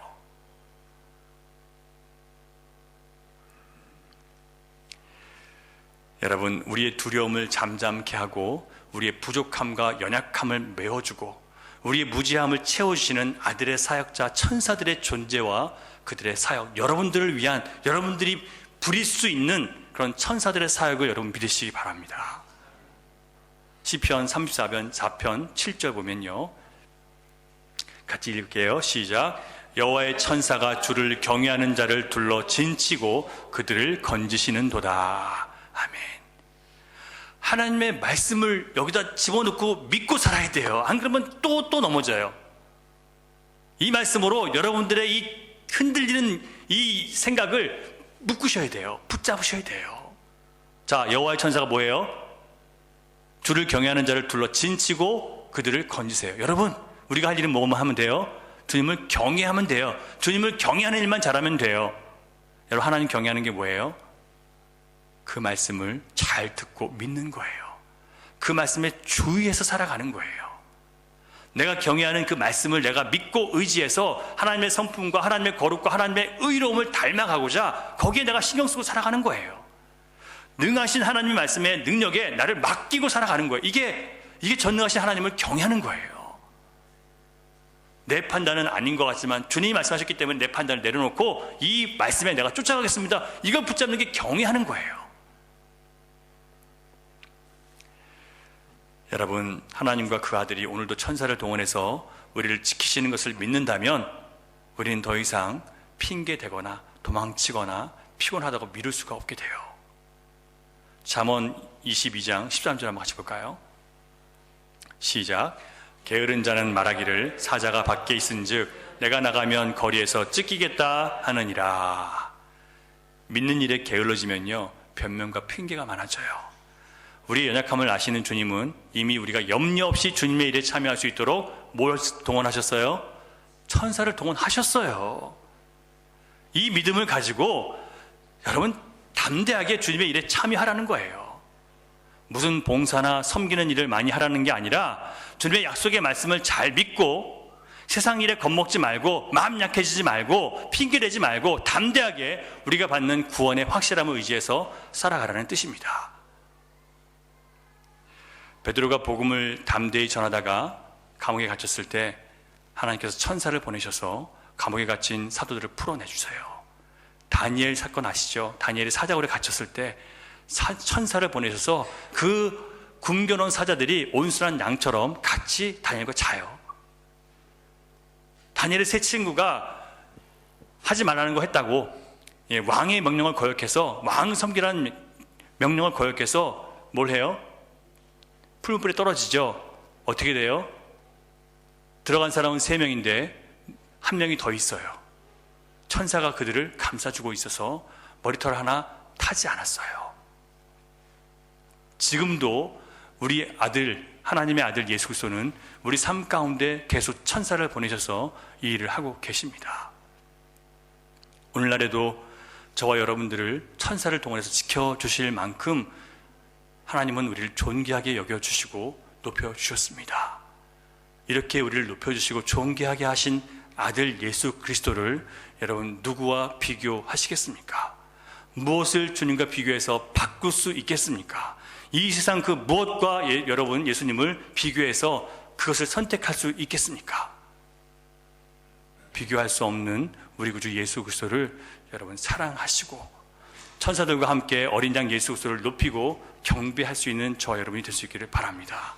여러분, 우리의 두려움을 잠잠케 하고 우리의 부족함과 연약함을 메워주고 우리의 무지함을 채워주시는 아들의 사역자 천사들의 존재와 그들의 사역, 여러분들을 위한, 여러분들이 부릴 수 있는 그런 천사들의 사역을 여러분 믿으시기 바랍니다. 시편 34편 4편 7절 보면요, 같이 읽을게요. 시작. 여호와의 천사가 주를 경외하는 자를 둘러 진치고 그들을 건지시는도다. 아멘. 하나님의 말씀을 여기다 집어넣고 믿고 살아야 돼요. 안 그러면 또 넘어져요. 이 말씀으로 여러분들의 이 흔들리는 이 생각을 묶으셔야 돼요. 붙잡으셔야 돼요. 자, 여호와의 천사가 뭐예요? 주를 경외하는 자를 둘러 진치고 그들을 건지세요. 여러분, 우리가 할 일은 뭐만 하면 돼요? 주님을 경외하면 돼요. 주님을 경외하는 일만 잘하면 돼요. 여러분, 하나님 경외하는 게 뭐예요? 그 말씀을 잘 듣고 믿는 거예요. 그 말씀에 주의해서 살아가는 거예요. 내가 경외하는 그 말씀을 내가 믿고 의지해서 하나님의 성품과 하나님의 거룩과 하나님의 의로움을 닮아가고자 거기에 내가 신경 쓰고 살아가는 거예요. 능하신 하나님의 말씀의 능력에 나를 맡기고 살아가는 거예요. 이게 전능하신 하나님을 경외하는 거예요. 내 판단은 아닌 것 같지만 주님이 말씀하셨기 때문에 내 판단을 내려놓고 이 말씀에 내가 쫓아가겠습니다. 이걸 붙잡는 게 경외하는 거예요. 여러분, 하나님과 그 아들이 오늘도 천사를 동원해서 우리를 지키시는 것을 믿는다면 우리는 더 이상 핑계대거나 도망치거나 피곤하다고 미룰 수가 없게 돼요. 잠언 22장 13절 한번 같이 볼까요? 시작. 게으른 자는 말하기를 사자가 밖에 있은즉 내가 나가면 거리에서 찢기겠다 하느니라. 믿는 일에 게을러지면요, 변명과 핑계가 많아져요. 우리의 연약함을 아시는 주님은 이미 우리가 염려 없이 주님의 일에 참여할 수 있도록 뭘 동원하셨어요? 천사를 동원하셨어요. 이 믿음을 가지고 여러분 담대하게 주님의 일에 참여하라는 거예요. 무슨 봉사나 섬기는 일을 많이 하라는 게 아니라 주님의 약속의 말씀을 잘 믿고 세상 일에 겁먹지 말고 마음 약해지지 말고 핑계대지 말고 담대하게 우리가 받는 구원의 확실함을 의지해서 살아가라는 뜻입니다. 베드로가 복음을 담대히 전하다가 감옥에 갇혔을 때 하나님께서 천사를 보내셔서 감옥에 갇힌 사도들을 풀어내주세요. 다니엘 사건 아시죠? 다니엘이 사자굴에 갇혔을 때 천사를 보내셔서 그 굶겨놓은 사자들이 온순한 양처럼 같이 다니엘과 자요. 다니엘의 세 친구가 하지 말라는 거 했다고 왕의 명령을 거역해서 왕 섬기라는 명령을 거역해서 뭘 해요? 풀무불에 떨어지죠. 어떻게 돼요? 들어간 사람은 3명인데 1명이 더 있어요. 천사가 그들을 감싸주고 있어서 머리털 하나 타지 않았어요. 지금도 우리 아들, 하나님의 아들 예수 그리스도는 우리 삶 가운데 계속 천사를 보내셔서 이 일을 하고 계십니다. 오늘날에도 저와 여러분들을 천사를 동원해서 지켜주실 만큼 하나님은 우리를 존귀하게 여겨주시고 높여주셨습니다. 이렇게 우리를 높여주시고 존귀하게 하신 아들 예수 그리스도를 여러분 누구와 비교하시겠습니까? 무엇을 주님과 비교해서 바꿀 수 있겠습니까? 이 세상 그 무엇과 여러분 예수님을 비교해서 그것을 선택할 수 있겠습니까? 비교할 수 없는 우리 구주 예수 그리스도를 여러분 사랑하시고 천사들과 함께 어린 양 예수 그리스도를 높이고 경배할 수 있는 저와 여러분이 될 수 있기를 바랍니다.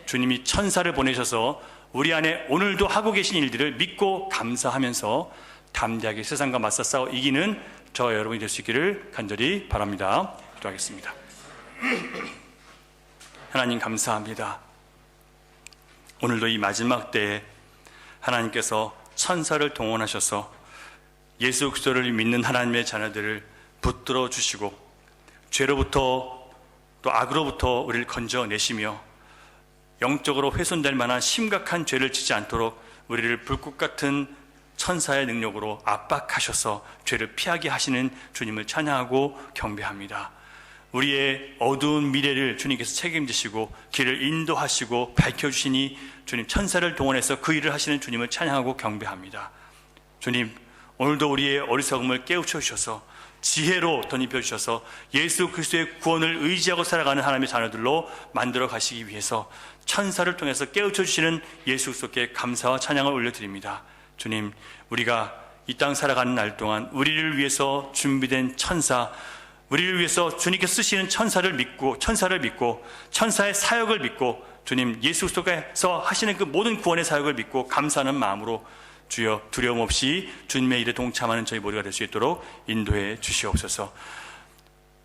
주님이 천사를 보내셔서 우리 안에 오늘도 하고 계신 일들을 믿고 감사하면서 담대하게 세상과 맞서 싸워 이기는 저와 여러분이 될 수 있기를 간절히 바랍니다. 기도하겠습니다. 하나님 감사합니다. 오늘도 이 마지막 때에 하나님께서 천사를 동원하셔서 예수 그리스도를 믿는 하나님의 자녀들을 붙들어 주시고 죄로부터 또 악으로부터 우리를 건져내시며 영적으로 훼손될 만한 심각한 죄를 지지 않도록 우리를 불꽃 같은 천사의 능력으로 압박하셔서 죄를 피하게 하시는 주님을 찬양하고 경배합니다. 우리의 어두운 미래를 주님께서 책임지시고 길을 인도하시고 밝혀주시니 주님 천사를 동원해서 그 일을 하시는 주님을 찬양하고 경배합니다. 주님, 오늘도 우리의 어리석음을 깨우쳐 주셔서 지혜로 덧입혀 주셔서 예수 그리스도의 구원을 의지하고 살아가는 하나님의 자녀들로 만들어 가시기 위해서 천사를 통해서 깨우쳐 주시는 예수 그리스도께 감사와 찬양을 올려드립니다. 주님, 우리가 이 땅 살아가는 날 동안 우리를 위해서 준비된 천사, 우리를 위해서 주님께서 쓰시는 천사를 믿고 천사의 사역을 믿고 주님 예수 그리스도께서 하시는 그 모든 구원의 사역을 믿고 감사하는 마음으로 주여 두려움 없이 주님의 일에 동참하는 저희 모두가 될 수 있도록 인도해 주시옵소서.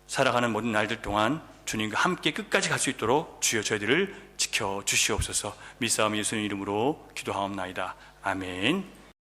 살아가는 모든 날들 동안 주님과 함께 끝까지 갈 수 있도록 주여 저희들을 지켜 주시옵소서. 믿사오며 예수님 이름으로 기도하옵나이다. 아멘.